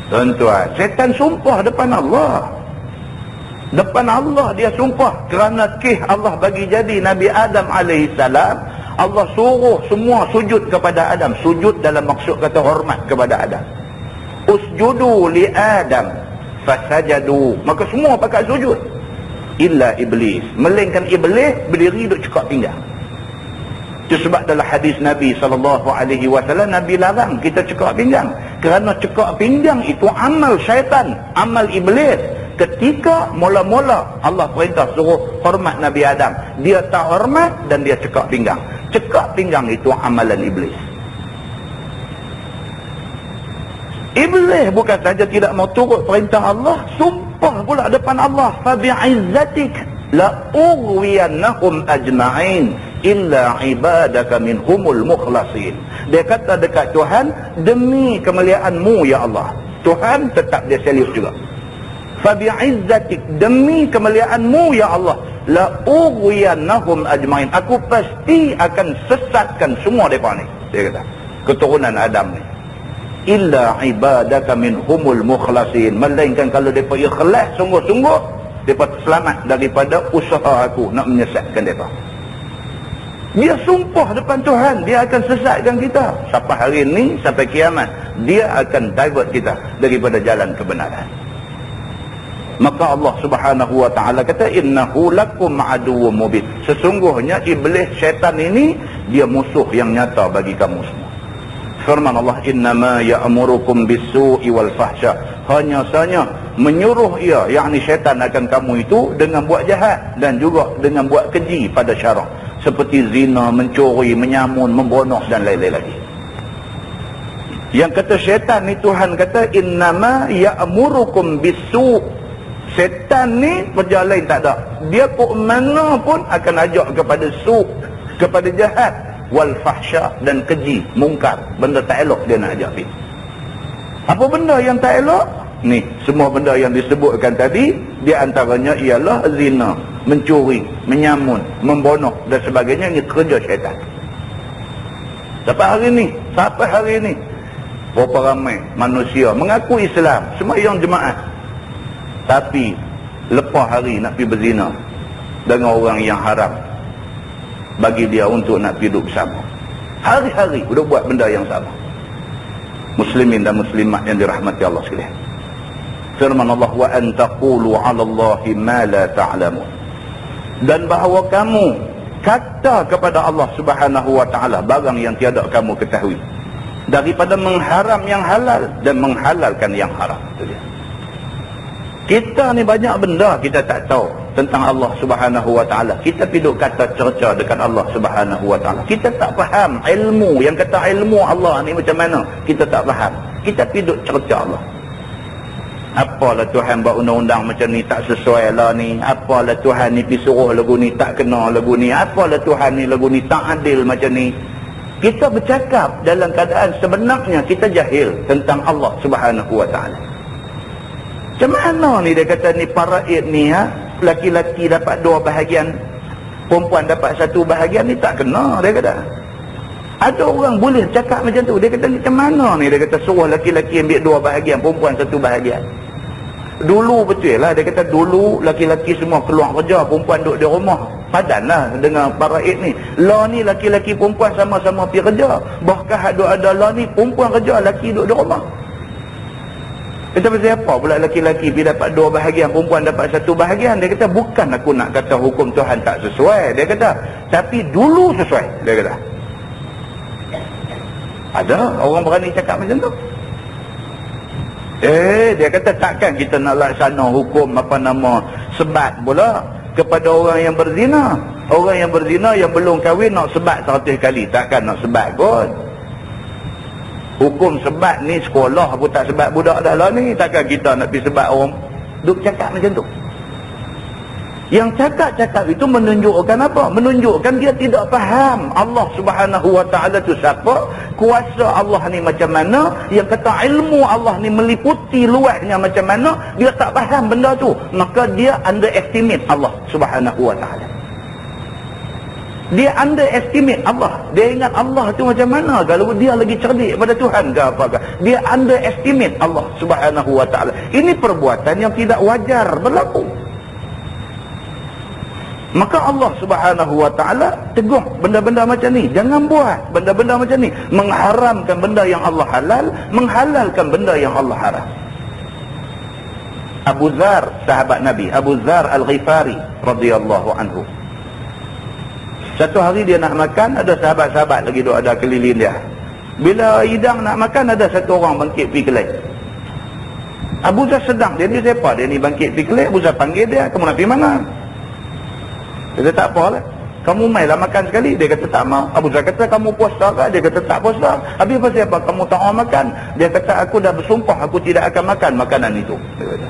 Speaker 1: Tuan-tuan, syaitan sumpah depan Allah. Depan Allah dia sumpah, kerana Allah bagi jadi Nabi Adam alaihissalam. Allah suruh semua sujud kepada Adam. Sujud dalam maksud kata hormat kepada Adam. Usjudu li Adam fasajadu, maka semua pakat sujud, illa iblis, melainkan iblis berdiri duk cekak pinggang. Itu sebab dalam hadis Nabi SAW, Nabi larang kita cekak pinggang, kerana cekak pinggang itu amal syaitan, amal iblis. Ketika mula-mula Allah perintah suruh hormat Nabi Adam, dia tak hormat dan dia cekak pinggang. Cekak pinggang itu amalan iblis. Iblis bukan saja tidak mau turut perintah Allah, sumpah pula depan Allah, fa bi'izzatik la ughwiyannahum ajma'in illa ibadaka minhumul mukhlasin. Dia kata dekat Tuhan, demi kemuliaan-Mu ya Allah. Tuhan tetap dia serius juga. Fa bi'izzatik, demi kemuliaan-Mu ya Allah, la ughwiyannahum ajma'in, aku pasti akan sesatkan semua mereka ni. Dia kata, keturunan Adam ni. Illa ibadaka minhumul mukhlasin, melainkan kalau mereka ikhlas sungguh-sungguh, mereka selamat daripada usaha aku nak menyesatkan mereka. Dia sumpah depan Tuhan, dia akan sesatkan kita. Sampai hari ini, sampai kiamat, dia akan divert kita daripada jalan kebenaran. Maka Allah Subhanahu wa ta'ala kata, innahu lakum aduwwum mubin, sesungguhnya iblis, syaitan ini, dia musuh yang nyata bagi kamu semua. Firman Allah, innama ya'murukum bis-su'i wal fahsya, hanya saja menyuruh ia, yakni syaitan, akan kamu itu dengan buat jahat dan juga dengan buat keji pada syarak, seperti zina, mencuri, menyamun, membunuh dan lain-lain lagi. Yang kata syaitan ni, Tuhan kata innama ya'murukum bis-su', syaitan ni perjalanan tak ada, dia pun mana pun akan ajak kepada su', kepada jahat, wal fahsya, dan keji, mungkar, benda tak elok dia nak ajak pergi. Apa benda yang tak elok? Ni, semua benda yang disebutkan tadi, di antaranya ialah zina, mencuri, menyamun, membunuh dan sebagainya. Ini kerja syaitan. Sampai hari ni, berapa ramai manusia mengaku Islam, sembahyang jemaat, tapi lepas hari nak pergi berzina dengan orang yang haram, bagi dia untuk nak hidup bersama. Hari-hari sudah buat benda yang sama. Muslimin dan muslimat yang dirahmati Allah sekalian. Firman Allah, wa an taqulu 'ala Allahi ma la ta'lamun, dan bahawa kamu kata kepada Allah Subhanahu wa ta'ala barang yang tiada kamu ketahui, daripada mengharam yang halal dan menghalalkan yang haram. Itu dia. Kita ni banyak benda kita tak tahu tentang Allah Subhanahu wa ta'ala. Kita piduk kata cerca dekat Allah Subhanahu wa ta'ala. Kita tak faham ilmu, yang kata ilmu Allah ni macam mana, kita tak faham. Kita piduk cerca Allah. Apalah Tuhan buat undang-undang macam ni, tak sesuai lah ni. Apalah Tuhan ni pergi suruh lagu ni, tak kena lagu ni. Apalah Tuhan ni lagu ni tak adil macam ni. Kita bercakap dalam keadaan sebenarnya kita jahil tentang Allah Subhanahu wa ta'ala. Macam mana ni dia kata ni paraid ni, laki-laki dapat 2 bahagian, perempuan dapat 1 bahagian, ni tak kena, dia kata. Ada orang boleh cakap macam tu. Dia kata ni macam mana ni, dia kata suruh laki-laki ambil 2 bahagian, perempuan 1 bahagian. Dulu betul lah, dia kata dulu laki-laki semua keluar kerja, perempuan duduk di rumah. Padan lah dengan paraid ni. Lah ni laki-laki perempuan sama-sama pergi kerja. Bahkan ada lah ni perempuan kerja, laki duduk di rumah. Kata pasal apa pula laki-laki pergi dapat 2 bahagian, perempuan dapat 1 bahagian. Dia kata bukan aku nak kata hukum Tuhan tak sesuai, dia kata, tapi dulu sesuai, dia kata. Ada orang berani cakap macam tu. Dia kata takkan kita nak laksana hukum apa nama sebat pula kepada orang yang berzina. Orang yang berzina yang belum kahwin nak sebat 100 kali, takkan nak sebat kot. Hukum sebat ni sekolah pun tak sebat budak dah lah ni. Takkan kita nak pergi sebat orang duk cakap macam tu. Yang cakap-cakap itu menunjukkan apa? Menunjukkan dia tidak faham Allah Subhanahu wa ta'ala tu siapa, kuasa Allah ni macam mana, yang kata ilmu Allah ni meliputi luasnya macam mana, dia tak faham benda tu. Maka dia underestimate Allah Subhanahu wa ta'ala. Dia underestimate Allah. Dia ingat Allah tu macam mana, kalau dia lagi cerdik pada Tuhan ke apakah. Dia underestimate Allah Subhanahu wa ta'ala. Ini perbuatan yang tidak wajar berlaku. Maka Allah Subhanahu wa ta'ala tegur benda-benda macam ni. Jangan buat benda-benda macam ni. Mengharamkan benda yang Allah halal, menghalalkan benda yang Allah haram. Abu Dzar, sahabat Nabi, Abu Dzar Al-Ghifari radhiyallahu anhu. Satu hari dia nak makan, ada sahabat-sahabat lagi duk ada keliling dia. Bila hidang nak makan, ada satu orang bangkit pergi kelai. Abu Dzar sedang, dia ni siapa? Dia ni bangkit pergi kelai. Abu Dzar panggil dia, kamu nak pergi mana? Dia kata tak apalah. Kamu mainlah makan sekali. Dia kata tak mau. Abu Zar kata kamu puasa ke? Dia kata tak puasa. Habis pasal apa? Kamu tak mau makan. Dia kata aku dah bersumpah aku tidak akan makan makanan itu. Dia kata,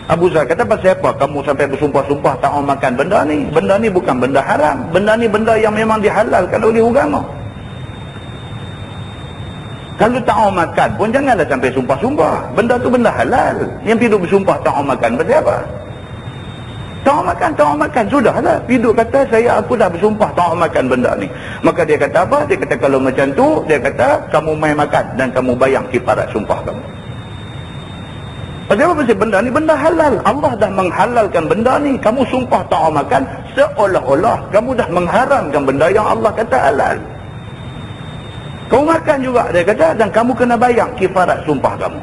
Speaker 1: Abu Zar kata pasal apa? Kamu sampai bersumpah-sumpah tak mau makan benda ni. Benda ni bukan benda haram. Benda ni benda yang memang dihalalkan oleh agama. Kalau tak mau makan pun janganlah sampai sumpah-sumpah. Benda tu benda halal. Yang hidup bersumpah tak mau makan pasal apa? Tak mau makan. Sudahlah. Hidup kata aku dah bersumpah tak mau makan benda ni. Maka dia kata apa? Dia kata kalau macam tu, dia kata kamu main makan dan kamu bayang kiparat sumpah kamu. Pasal apa? Pasal benda ni benda halal. Allah dah menghalalkan benda ni. Kamu sumpah tak mau makan, seolah-olah kamu dah mengharamkan benda yang Allah kata halal. Kau makan juga, dia kata, dan kamu kena bayang kifarat sumpah kamu.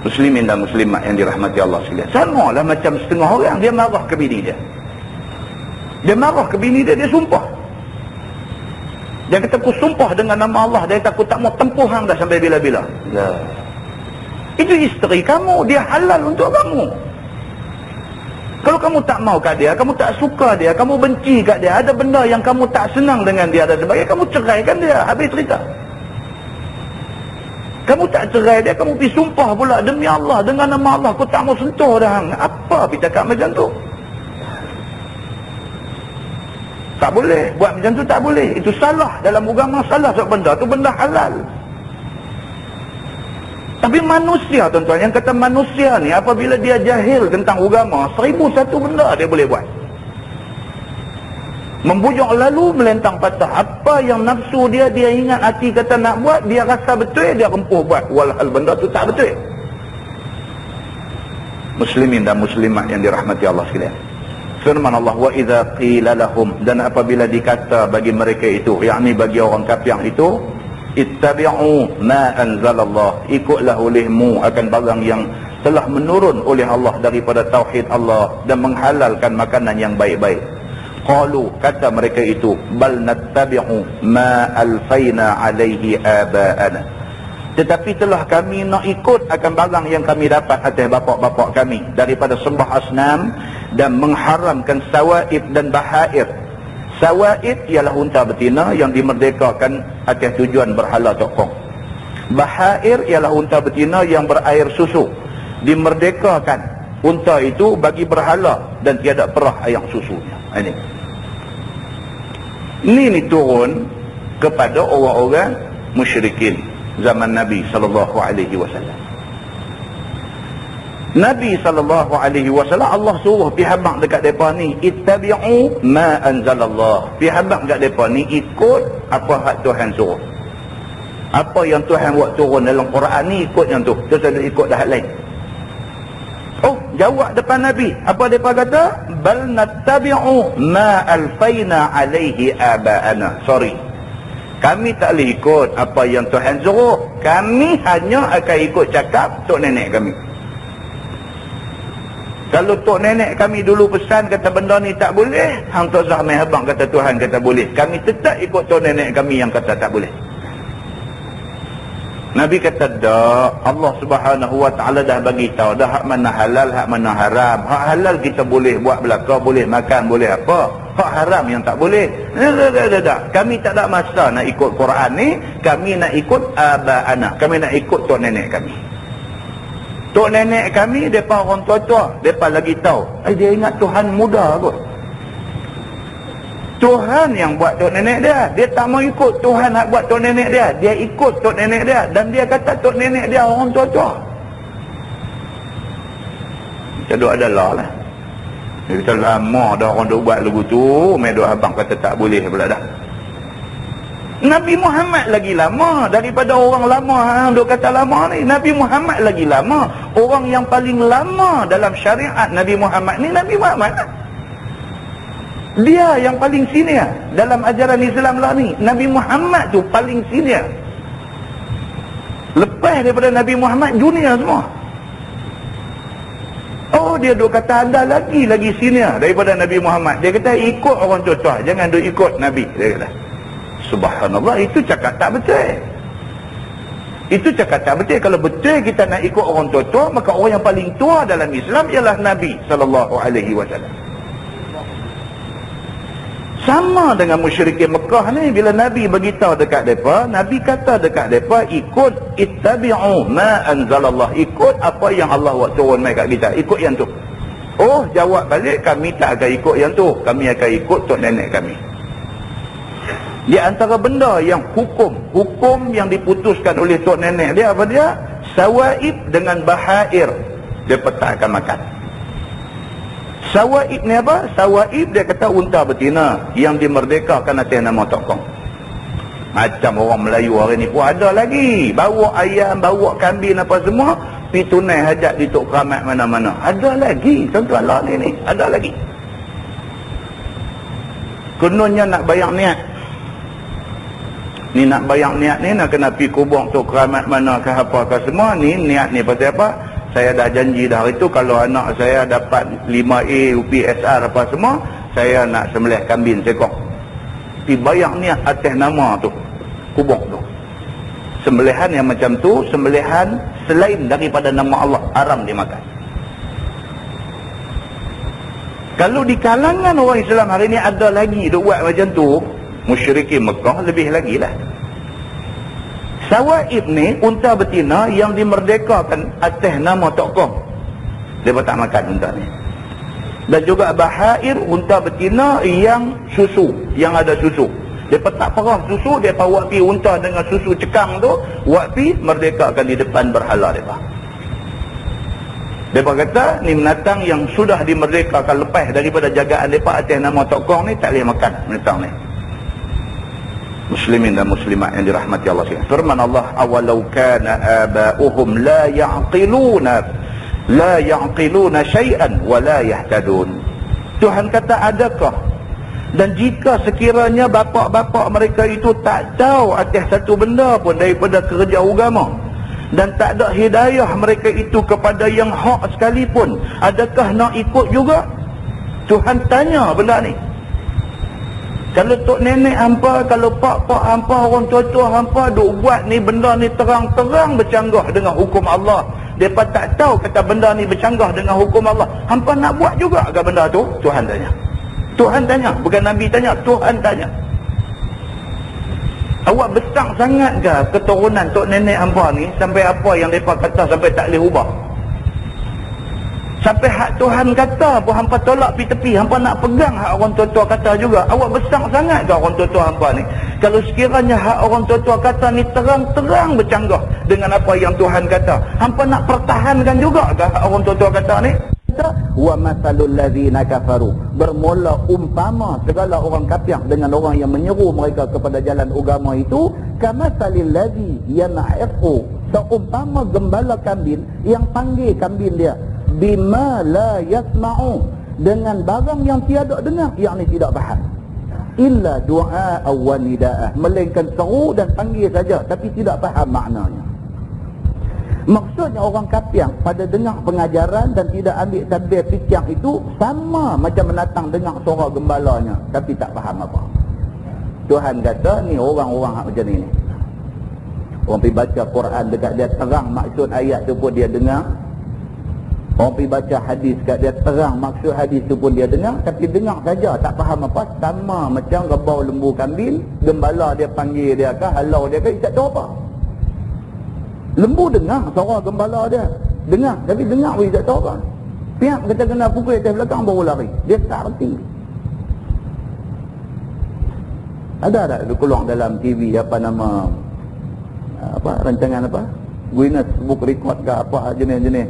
Speaker 1: Muslimin dan muslimat yang dirahmati Allah sekalian. Sama lah macam setengah orang, dia marah ke bini dia. Dia marah ke bini dia, dia sumpah. Dia kata, aku sumpah dengan nama Allah. Dia kata, aku tak mau tempuh hang dah sampai bila-bila. Nah. Itu isteri kamu, dia halal untuk kamu. Kalau kamu tak mau kat dia, kamu tak suka dia, kamu benci kat dia, ada benda yang kamu tak senang dengan dia dan sebagainya, kamu ceraikan dia, habis cerita. Kamu tak cerai dia, kamu pergi sumpah pula, demi Allah, dengan nama Allah, aku tak mau sentuh dah. Apa pergi cakap macam tu? Tak boleh, buat macam tu tak boleh. Itu salah, dalam agama salah sebab benda tu benda halal. Tapi manusia, tuan-tuan, yang kata manusia ni apabila dia jahil tentang agama, 1001 benda dia boleh buat. Membujuk lalu melentang patah. Apa yang nafsu dia ingat hati kata nak buat, dia rasa betul, dia rempuh buat. Walhal benda tu tak betul. Muslimin dan muslimat yang dirahmati Allah sekalian. Firman Allah, wa idza qila lahum, dan apabila dikata bagi mereka itu, yakni bagi orang kafir itu, ittabi'u ma anzalallah, ikutlah olehmu akan barang yang telah menurun oleh Allah daripada tauhid Allah dan menghalalkan makanan yang baik-baik. Qalu, kata mereka itu, bal nattabi'u ma alfaina alaihi aba'ana, tetapi telah kami nak ikut akan barang yang kami dapat atas bapak-bapak kami daripada sembah asnam dan mengharamkan sawaib dan bahair. Sawaid ialah unta betina yang dimerdekakan atas tujuan berhala tokong. Bahair ialah unta betina yang berair susu, dimerdekakan unta itu bagi berhala dan tiada perah ayam susunya. Ini turun kepada orang-orang musyrikin zaman Nabi SAW. Nabi SAW, Allah suruh pihak dekat mereka ni, ittabi'u ma anzalallah. Pihak dekat mereka ni ikut apa hak Tuhan suruh. Apa yang Tuhan buat turun dalam Quran ni, ikut yang tu. Terus ada ikut dah lain. Oh, jawab depan Nabi. Apa mereka kata? Bal nattabi'u ma alfaina alaihi aba'ana. Sorry, kami tak boleh ikut apa yang Tuhan suruh. Kami hanya akan ikut cakap tok nenek kami. Kalau tok nenek kami dulu pesan kata benda ni tak boleh, hang tok Zahmai abang kata Tuhan kata boleh, kami tetap ikut tok nenek kami yang kata tak boleh. Nabi kata dak, Allah Subhanahu Wa Taala dah bagi tahu dah hak mana halal, hak mana haram. Hak halal kita boleh buat belaka, boleh makan, boleh apa. Hak haram yang tak boleh. Tak. Kami tak ada masa nak ikut Quran ni, kami nak ikut aba'ana, kami nak ikut tok nenek kami. Tok nenek kami, mereka orang tua-tua, mereka lagi tahu. Dia ingat Tuhan muda kot. Tuhan yang buat tok nenek dia. Dia tak mau ikut Tuhan nak buat tok nenek dia. Dia ikut tok nenek dia. Dan dia kata tok nenek dia orang tua-tua. Kita duk adalah lah. Dia kata lama dah orang duk buat lagu tu. Medok abang kata tak boleh pula dah. Nabi Muhammad lagi lama daripada orang lama yang duk kata lama ni. Nabi Muhammad lagi lama. Orang yang paling lama dalam syariat Nabi Muhammad ni Nabi Muhammad lah. Dia yang paling senior dalam ajaran Islam lah ni. Nabi Muhammad tu paling senior. Lepas daripada Nabi Muhammad, junior semua. Oh, dia duk kata anda lagi senior daripada Nabi Muhammad. Dia kata ikut orang tua-tua, jangan duk ikut Nabi. Dia kata, subhanallah, itu cakap tak betul. Itu cakap tak betul. Kalau betul kita nak ikut orang tua-tua, maka orang yang paling tua dalam Islam ialah Nabi SAW. Sama dengan musyrikin Mekah ni, bila Nabi beritahu dekat mereka, Nabi kata dekat mereka, ikut ittabi'u ma anzalallah, ikut apa yang Allah buat turun mai kat kita, ikut yang tu. Oh, jawab balik, kami tak akan ikut yang tu, kami akan ikut tok nenek kami. Di antara benda yang hukum yang diputuskan oleh tok nenek dia, apa dia? Sawaib dengan bahair, dia tak akan makan. Sawaib ni apa? Sawaib dia kata unta betina yang dimerdekakan atas nama tokong. Macam orang Melayu hari ni pun ada lagi, bawa ayam, bawa kambing apa semua, pergi tunai hajat di tok keramat mana-mana. Ada lagi, tuan-tuan lah ni, ada lagi. Kononnya nak bayar niat. Ni nak bayar niat ni, nak kena pergi kubur tok keramat mana ke apa ke semua. Ni niat ni pasal apa? Saya dah janji dah hari tu, kalau anak saya dapat 5A, UPSR apa semua, saya nak sembelih kambing sekok. Pergi bayar niat atas nama tu, kubur tu. Sembelihan yang macam tu, sembelihan selain daripada nama Allah, haram dimakan. Kalau di kalangan orang Islam hari ni ada lagi duk buat macam tu, musyrikin Mekah lebih lagi lah. Sawaib ni unta betina yang dimerdekakan atas nama tokoh, dia tak makan unta ni. Dan juga bahair, unta betina yang susu, yang ada susu, dia tak perah susu, dia bawa pi unta dengan susu cekang tu, buat pi merdekakan di depan berhala dia. Dia kata ni menatang yang sudah dimerdekakan lepas daripada jagaan mereka atas nama tokoh ni, tak boleh makan menatang ni. Muslimin dan muslimat yang dirahmati Allah sekalian. Firman Allah, awalau kana aba'uhum la ya'qiluna syai'an wa la yahtadun. Tuhan kata, adakah, dan jika sekiranya bapa-bapa mereka itu tak tahu atas satu benda pun daripada kerja agama, dan tak ada hidayah mereka itu kepada yang hak sekalipun, adakah nak ikut juga? Tuhan tanya benda ni. Kalau tok nenek hampa, kalau pak-pak hampa, orang tua-tua hampa duk buat ni benda ni terang-terang bercanggah dengan hukum Allah, mereka tak tahu kata benda ni bercanggah dengan hukum Allah, hampa nak buat juga ke benda tu? Tuhan tanya. Tuhan tanya, bukan Nabi tanya, Tuhan tanya. Awak besar sangat ke keturunan tok nenek hampa ni, sampai apa yang mereka kata sampai tak boleh ubah? Sampai hak Tuhan kata pun hampa tolak pi tepi, hampa nak pegang hak orang tua-tua kata juga. Awak besar sangat ke orang tua-tua hampa ni? Kalau sekiranya hak orang tua-tua kata ni terang-terang bercanggah dengan apa yang Tuhan kata, hampa nak pertahankan juga ke hak orang tua-tua kata ni? Wa masalul ladzina kafaru, bermula umpama segala orang kafir dengan orang yang menyeru mereka kepada jalan agama itu, kamasalil ladzi yan'iqu, seumpama gembala kambing yang panggil kambing dia, bima la yasma'u, dengan barang yang tiada dengar, yakni tidak faham, illa du'a wa nida'ah, melainkan seru dan panggil saja tapi tidak faham maknanya. Maksudnya orang kafir pada dengar pengajaran dan tidak ambil tadbir fikir itu sama macam menatang dengar suara gembalanya tapi tak faham apa. Tuhan kata ni orang-orang macam ni. Orang pergi baca Quran dekat dia terang maksud ayat tu pun dia dengar. Orang pergi baca hadis kat dia terang maksud hadis tu pun dia dengar, tapi dengar saja tak faham apa. Sama macam rebau lembu kambing, gembala dia panggil dia ke, halau dia ke, tak tahu apa. Lembu dengar suara gembala dia, dengar, tapi dengar pun tak tahu apa. Pihak kata kena pukul atas belakang baru lari, dia tak erti. Ada tak keluar dalam TV apa nama, apa rancangan apa, Guinness Book Record ke apa jenis-jenis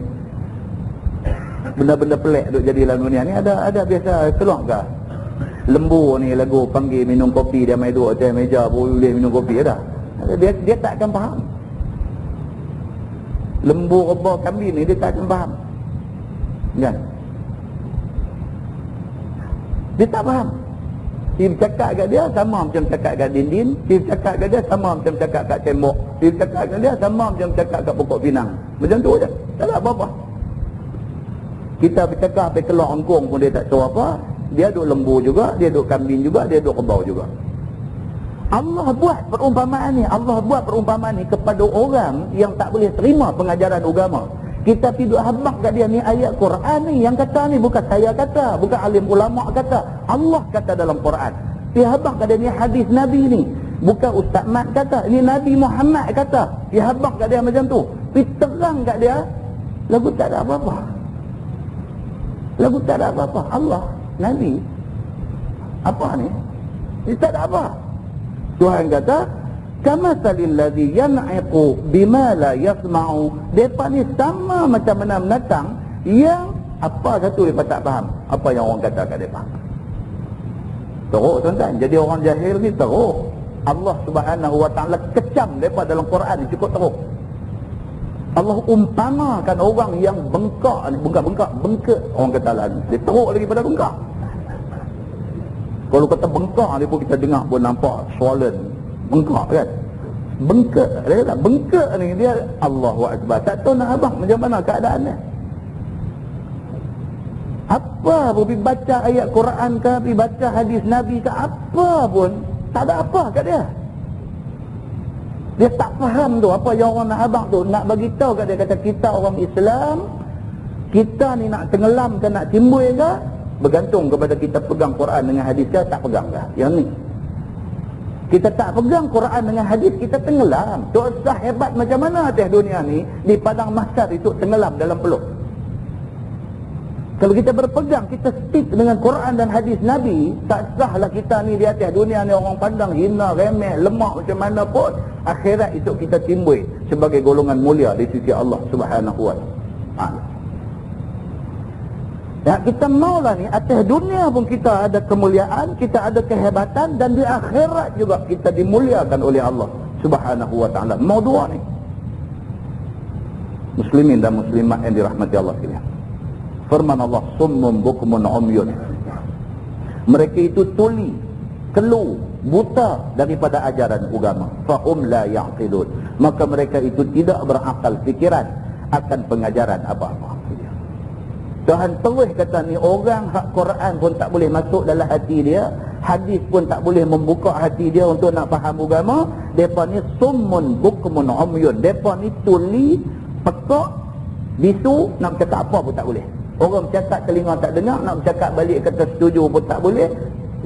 Speaker 1: benda-benda pelik duk jadi dalam dunia ni? Ada biasa keluar ke lembu ni lagu panggil minum kopi, dia mai duduk atas meja boleh minum kopi? Ada. Dia tak akan faham. Lembu rebah kambing ni dia tak akan faham kan? Dia tak faham. Dia bercakap kat dia sama macam cakap kat dinding, dia bercakap kat dia sama macam cakap kat tembok, dia bercakap kat dia sama macam cakap kat pokok pinang. Macam tu je, tak ada apa-apa. Kita bercakap sampai keluar engkong pun dia tak tahu apa. Dia duk lembu juga, dia duk kambing juga, dia duk rebau juga.
Speaker 2: Allah buat perumpamaan ni. Allah buat perumpamaan ni kepada orang yang tak boleh terima pengajaran agama. Kita tidur habaq kat dia, ni ayat Quran ni. Yang kata ni bukan saya kata, bukan alim ulama kata, Allah kata dalam Quran. Dia habaq kat dia, ni hadis Nabi ni, bukan Ustaz Mat kata, ni Nabi Muhammad kata. Dia habaq kat dia macam tu. Pergi terang kat dia, lagu tak ada apa-apa. Lagu tak ada apa-apa. Allah, Nabi, apa ni? Dia tak ada apa. Tuhan kata, kamathalil ladzi yan'iqu bima la yasma'u. Depa ni sama macam mana menatang yang apa satu depa tak faham apa yang orang kata kat depa. Teruk tuan-tuan. Jadi orang jahil ni teruk. Allah Subhanahu wa taala kecam depa dalam Quran ni cukup teruk. Allah umpamakan orang yang bengkak ni, bengkak orang kata lagi. Dia teruk lagi pada bengkak. Kalau kata bengkak ni pun kita dengar pun nampak swollen. Bengkak kan? Bengkak. Dia kata bengkak ni dia Allahu Akbar. Tak tahu nak abang macam mana keadaan dia. Apa pun pergi baca ayat Quran ke, pergi baca hadis Nabi ke, apa pun tak ada apa kat dia. Dia tak faham tu apa yang orang nak abang tu. Nak bagi tahu kat dia, kata kita orang Islam, kita ni nak tenggelam ke nak timbul ke, bergantung kepada kita pegang Quran dengan hadis ke tak pegang ke. Yang ni kita tak pegang Quran dengan hadis, kita tenggelam. Dosa hebat macam mana atas dunia ni, di padang mahsyar itu tenggelam dalam peluk. Kalau kita berpegang, kita stick dengan Quran dan hadis Nabi, tak sahlah kita ni di atas dunia ni orang pandang hina, remeh, lemah macam mana pun. Akhirat itu kita timbul sebagai golongan mulia di sisi Allah Subhanahu wa taala. Ya, kita maulah ni atas dunia pun kita ada kemuliaan, kita ada kehebatan, dan di akhirat juga kita dimuliakan oleh Allah Subhanahu wa taala. Mau dua ni. Muslimin dan muslimat yang dirahmati Allah sekalian. Firman Allah, summun bukmun umyun. Mereka itu tuli, kelu, buta daripada ajaran agama. Fahum la ya'qilun. Maka mereka itu tidak berakal fikiran akan pengajaran apa-apa. Tuhan terus kata ni, orang hak Quran pun tak boleh masuk dalam hati dia, hadis pun tak boleh membuka hati dia untuk nak faham agama. Depa ni summun bukmun umyun. Depa ni tuli, pekak, bisu, nak cakap apa pun tak boleh. Orang bercakap telinga tak dengar, nak bercakap balik kata setuju pun tak boleh.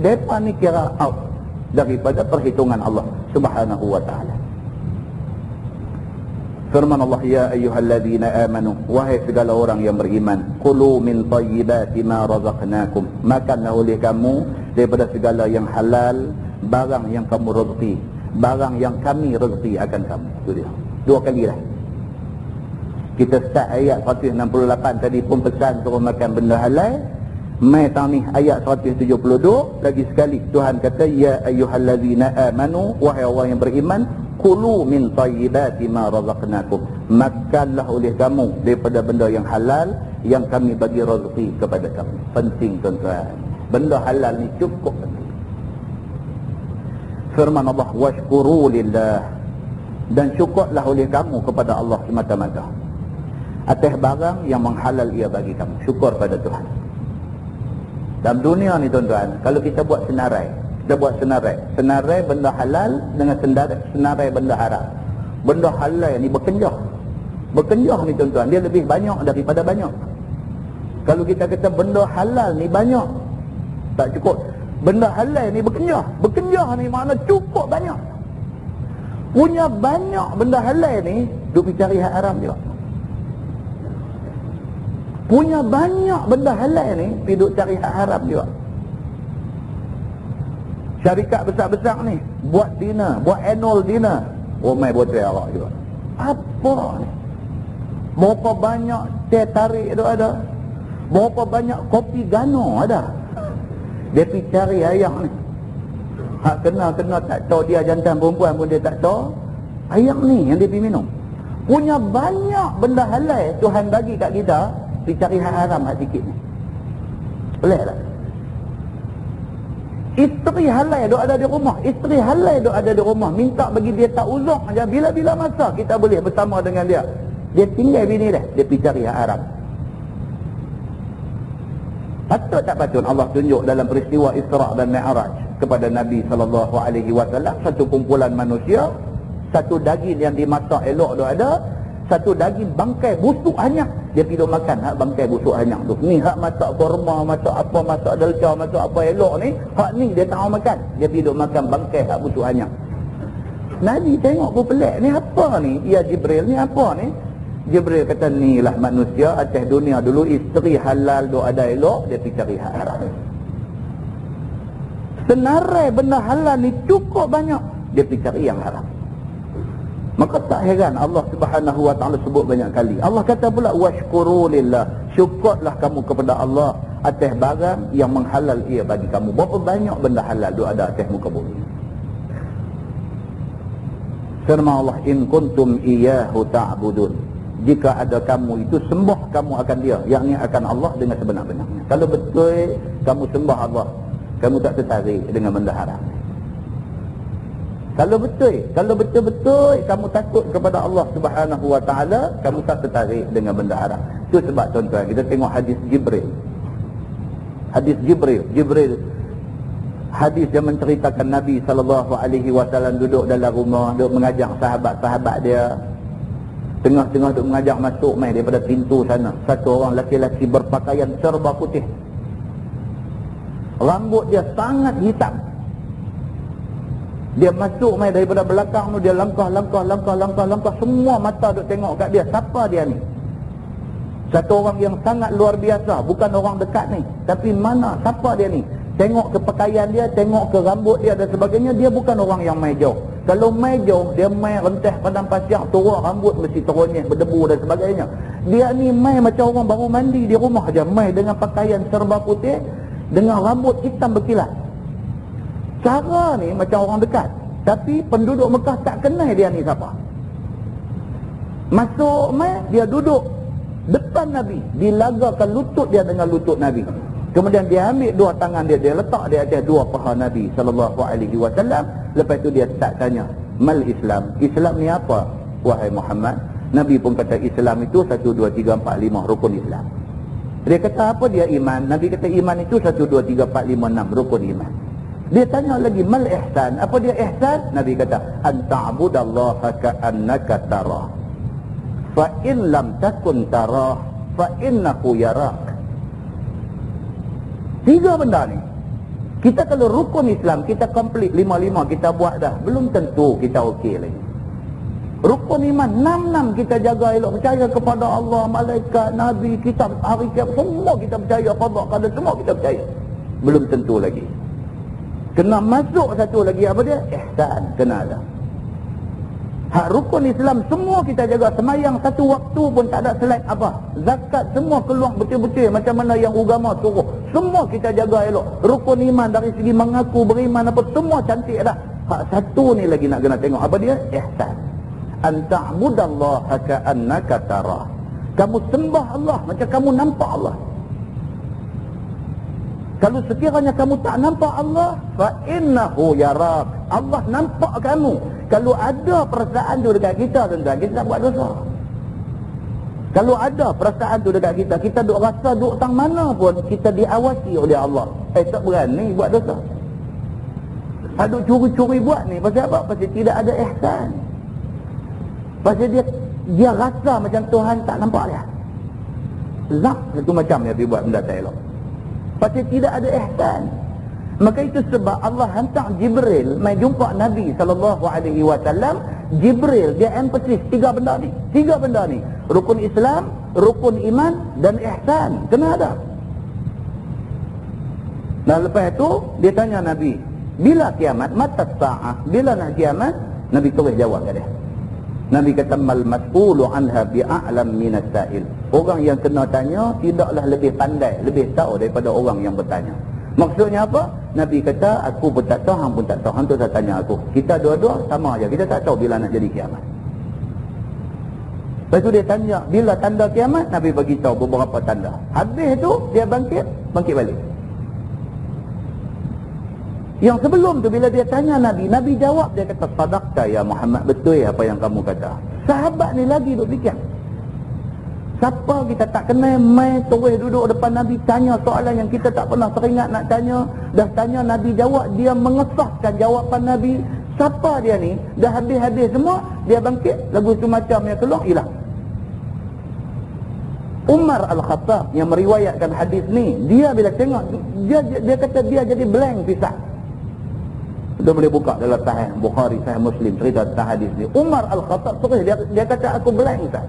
Speaker 2: Depa ni kira out daripada perhitungan Allah Subhanahu wa taala. Firman Allah, ya ayyuhalladzina amanu, wahai segala orang yang beriman, kulu min thayyibati ma razaqnakum, makanlah oleh kamu daripada segala yang halal, barang yang kamu rezeki, barang yang kami rezeki akan kamu. Itu dia. Dua kali dah. Kita start ayat 168 tadi pun pesan suruh makan benda halal. Mai tahun ni ayat 172 lagi sekali Tuhan kata, ya ayyuhalladzina amanu, wahai orang yang beriman, kulu min thayyibati ma razaqnakum, makanlah oleh kamu daripada benda yang halal yang kami bagi rezeki kepada kamu. Penting tuan-tuan, benda halal ni cukup penting. Firman Allah, washkuru lillah, dan syukurlah oleh kamu kepada Allah semata-mata atas barang yang menghalal ia bagi kamu. Syukur pada Tuhan. Dalam dunia ni tuan-tuan, kalau kita buat senarai, senarai benda halal dengan senarai benda haram. Benda halal ni berkenjah ni tuan-tuan, dia lebih banyak daripada banyak. Kalau kita kata benda halal ni banyak, tak cukup. Benda halal ni berkenjah ni makna cukup banyak. Punya banyak benda halal ni, duk pergi cari hak haram juga. Punya banyak benda halal ni, pergi duk cari hak haram juga. Syarikat besar-besar ni buat dinner, buat annual dinner, ramai botol arak juga. Apa ni? Berapa banyak teh tarik tu ada, berapa banyak kopi gano ada. Dia pergi cari ayam ni, hak kena tak tahu dia jantan perempuan pun dia tak tahu. Ayam ni yang dia pergi minum. Punya banyak benda halal Tuhan bagi kat kita, pergi cari hak haram hak sikit ni. Boleh tak? Isteri halal duk ada di rumah, isteri halal duk ada di rumah, minta bagi dia tak uzur aja, bila-bila masa kita boleh bersama dengan dia. Dia tinggal bini dia, dia pergi cari hak haram. Patut tak patut Allah tunjuk dalam peristiwa Isra' dan Mi'raj kepada Nabi SAW, satu kumpulan manusia, satu daging yang dimasak elok tu ada, satu daging bangkai busuk hanyak, dia pergi makan hak bangkai busuk hanyak tu. Ni hak masak korma, masak apa, masak dalca, masak apa elok ni, hak ni dia tak mau makan, dia pergi makan bangkai hak busuk hanyak. Nabi tengok pun pelik, ni apa ni? Ya Jibril, ni apa ni? Jibril kata, ni lah manusia atas dunia dulu, isteri halal tu ada elok, dia pergi cari hak haram. Senarai benda halal ni cukup banyak, dia pergi cari yang haram. Maka tak heran Allah Subhanahu wa taala sebut banyak kali. Allah kata pula, washkuru lillah, syukurlah kamu kepada Allah atas barang yang menghalal ia bagi kamu. Berapa banyak benda halal tu ada atas muka bumi. Firman Allah, in kuntum iyyahu ta'budun, jika ada kamu itu sembah kamu akan dia, yakni akan Allah dengan sebenar-benarnya. Kalau betul kamu sembah Allah, kamu tak tertarik dengan benda haram. Kalau betul-betul kamu takut kepada Allah Subhanahu wa taala, kamu tak tertarik dengan benda haram. Itu sebab tuan-tuan, kita tengok hadis Jibril. Hadis yang menceritakan Nabi SAW duduk dalam rumah, duduk mengajak sahabat-sahabat dia. Tengah-tengah duduk mengajak masuk mai daripada pintu sana, satu orang laki-laki berpakaian serba putih. Rambut dia sangat hitam. Dia masuk mai daripada belakang tu, dia langkah, semua mata duk tengok kat dia. Siapa dia ni? Satu orang yang sangat luar biasa, bukan orang dekat ni. Tapi mana, siapa dia ni? Tengok ke pakaian dia, tengok ke rambut dia dan sebagainya, dia bukan orang yang mai jauh. Kalau mai jauh, dia mai rentah padang pasir, turun rambut mesti turunnya berdebu dan sebagainya. Dia ni mai macam orang baru mandi di rumah aja, mai dengan pakaian serba putih, dengan rambut hitam berkilat. Cara ni macam orang dekat, tapi penduduk Mekah tak kenal dia ni siapa. Masuk mai, dia duduk depan Nabi, dilagakan lutut dia dengan lutut Nabi. Kemudian dia ambil dua tangan dia, dia letak di atas dua paha Nabi SAW. Lepas tu dia start tanya, mal Islam, Islam ni apa wahai Muhammad? Nabi pun kata Islam itu 1, 2, 3, 4, 5 rukun Islam. Dia kata apa dia iman? Nabi kata iman itu 1, 2, 3, 4, 5, 6 rukun iman. Dia tanya lagi, mal ihsan, apa dia ihsan? Nabi kata, anta'budallaha ka'annaka tarah, fa in lam takun tarah, fa innahu yarak. 3 benda ni. Kita kalau rukun Islam, kita komplit 5-5 kita buat dah, belum tentu kita okey lagi. Rukun iman 6 kita jaga elok, percaya kepada Allah, malaikat, Nabi, kitab, hari kiamat, semua kita percaya, qada qadar semua kita percaya. Belum tentu lagi. Kena masuk satu lagi, apa dia? Ihsan, kena ada. Hak rukun Islam semua kita jaga, semayang satu waktu pun tak ada selek apa. Zakat semua keluar betul-betul macam mana yang agama suruh. Semua kita jaga elok. Rukun iman dari segi mengaku beriman apa semua cantik dah. Hak satu ni lagi nak kena tengok, apa dia? Ihsan. Anta'budallaha ka'annaka tarah. Kamu sembah Allah macam kamu nampak Allah. Kalau sekiranya kamu tak nampak Allah, fa innahu yarak. Allah nampak kamu. Kalau ada perasaan tu dekat kita, tuan-tuan, kita tak buat dosa. Kalau ada perasaan tu dekat kita, kita duk rasa duk tang mana pun, kita diawasi oleh Allah. Tak berani buat dosa. Duk curi-curi buat ni, pasal apa? Pasal tidak ada ihsan. Pasal dia rasa macam Tuhan tak nampak dia. Zak satu macam dia pergi buat benda tak elok. Pasal tidak ada ihsan. Maka itu sebab Allah hantar Jibril mai jumpa Nabi SAW. Jibril dia emphasis 3 benda ni. 3 benda ni. Rukun Islam, rukun iman dan ihsan. Kena ada. Dan lepas itu dia tanya Nabi, bila kiamat? Mata sa'ah. Bila nak kiamat? Nabi terus jawab kat dia. Nabi kata mal mas'ulu anha bi'a'lam minas sa'il. Orang yang kena tanya tidaklah lebih pandai, lebih tahu daripada orang yang bertanya. Maksudnya apa? Nabi kata, aku pun tak tahu, hang pun tak tahu. Hang tu tak tanya aku. Kita dua-dua sama aja. Kita tak tahu bila nak jadi kiamat. Lepas tu dia tanya, bila tanda kiamat? Nabi bagi tahu beberapa tanda. Habis tu dia bangkit balik. Yang sebelum tu bila dia tanya Nabi, Nabi jawab, dia kata, sadaqta ya Muhammad, betul apa yang kamu kata. Sahabat ni lagi duk fikir. Siapa kita tak kenal, mai terus duduk depan Nabi tanya soalan yang kita tak pernah teringat nak tanya. Dah tanya Nabi jawab, dia mengesahkan jawapan Nabi. Siapa dia ni? Dah habis-habis semua, dia bangkit, lagu tu macam yang keluar, hilang. Umar Al-Khattab yang meriwayatkan hadis ni, dia bila tengok, dia kata dia jadi blank pisah. Kita boleh buka dalam Sahih Bukhari, Sahih Muslim, cerita tentang hadis ni. Umar Al-Khattab terus dia kata aku blank pisah.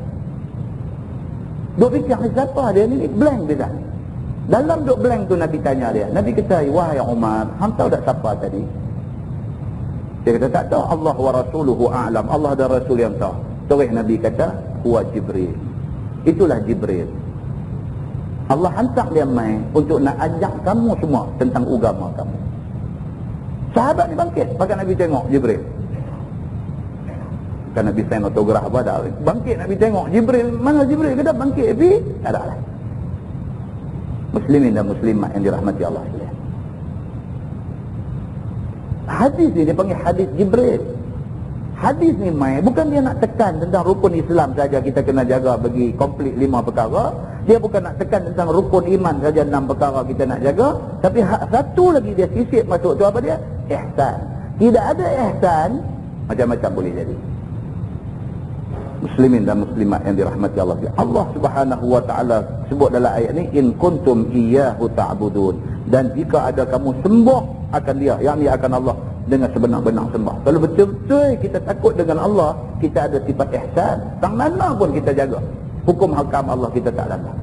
Speaker 2: Duk fikir siapa dia ni, blank pisah. Dalam duk blank tu Nabi tanya dia. Nabi kata, wahai Umar, hang tahu tak siapa tadi? Dia kata tak tahu. Allah wa rasuluhu a'lam. Allah dan Rasul yang tahu. Terus Nabi kata, huwa Jibril. Itulah Jibril. Allah hantar dia mai untuk nak ajak kamu semua tentang agama kamu. Sahabat ni bangkit, pakai Nabi tengok Jibril. Kan Nabi sign autograf apa dah. Bangkit Nabi tengok Jibril, mana Jibril? Kata bangkit tapi tak ada lah. Muslimin dan muslimat yang dirahmati Allah sekalian. Hadis ni dia panggil hadis Jibril. Hadis ni mai bukan dia nak tekan tentang rukun Islam saja kita kena jaga bagi komplit 5 perkara. Dia bukan nak tekan tentang rukun iman saja 6 perkara kita nak jaga, tapi satu lagi dia sisip masuk tu apa dia? Ihsan. Tidak ada ihsan, macam-macam boleh jadi. Muslimin dan muslimat yang dirahmati Allah. Allah Subhanahu wa taala sebut dalam ayat ni, in kuntum iyyahu ta'budun, dan jika ada kamu sembah akan dia, yakni akan Allah dengan sebenar-benar sembah. Kalau betul-betul kita takut dengan Allah, kita ada sifat ihsan, tang mana pun kita jaga hukum hakam Allah, kita tak langgar.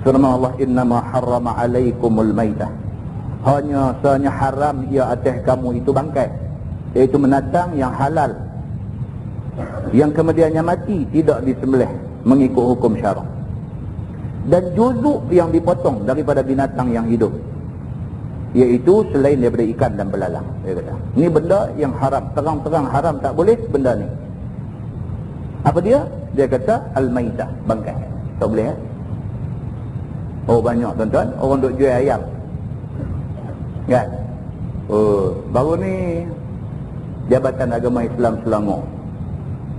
Speaker 2: Firman Allah, innama harrama alaikumul maitah, hanya haram ia atas kamu itu bangkai, iaitu menatang yang halal, yang kemudiannya mati tidak disembelih mengikut hukum syarak, dan juzuk yang dipotong daripada binatang yang hidup, iaitu selain daripada ikan dan belalang. Dia kata, ni benda yang haram, terang-terang haram, tak boleh benda ni. Apa dia? Dia kata al-maitah, bangkai, tak boleh. Oh banyak tuan-tuan orang duk jual ayam kan. Baru ni Jabatan Agama Islam Selangor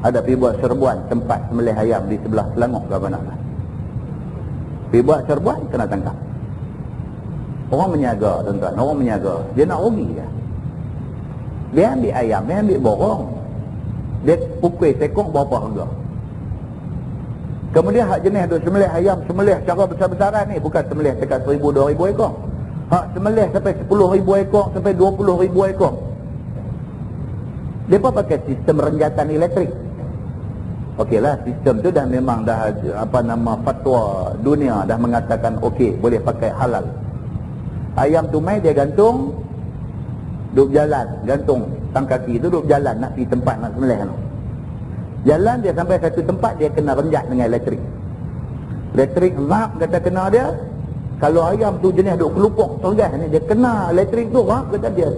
Speaker 2: ada pergi buat serbuan tempat sembelih ayam di sebelah Selangor ke mana. Pergi buat serbuan, kena tangkap. Orang menyaga tuan-tuan, orang menyaga. Dia nak rugi dia. Dia ambil ayam, dia ambil borong. Dia pukul sekok berapa harga. Kemudian hak jenis tu sembelih ayam, sembelih cara besar-besaran ni, bukan sembelih dekat 1,000-2,000 ekor. Hak sembelih sampai 10,000 ekor, sampai 20,000 ekor. Mereka pakai sistem renjatan elektrik. Okeylah, sistem tu dah memang dah fatwa dunia dah mengatakan okey, boleh pakai halal. Ayam tu mai dia gantung, duduk jalan, gantung tang kaki tu, duduk jalan nak pergi tempat nak sembelih tu. Jalan dia sampai satu tempat, dia kena renjat dengan elektrik. Elektrik rap kata kena dia. Kalau ayam tu jenis duk kelupuk tergas ni, dia kena elektrik tu rap kata dia.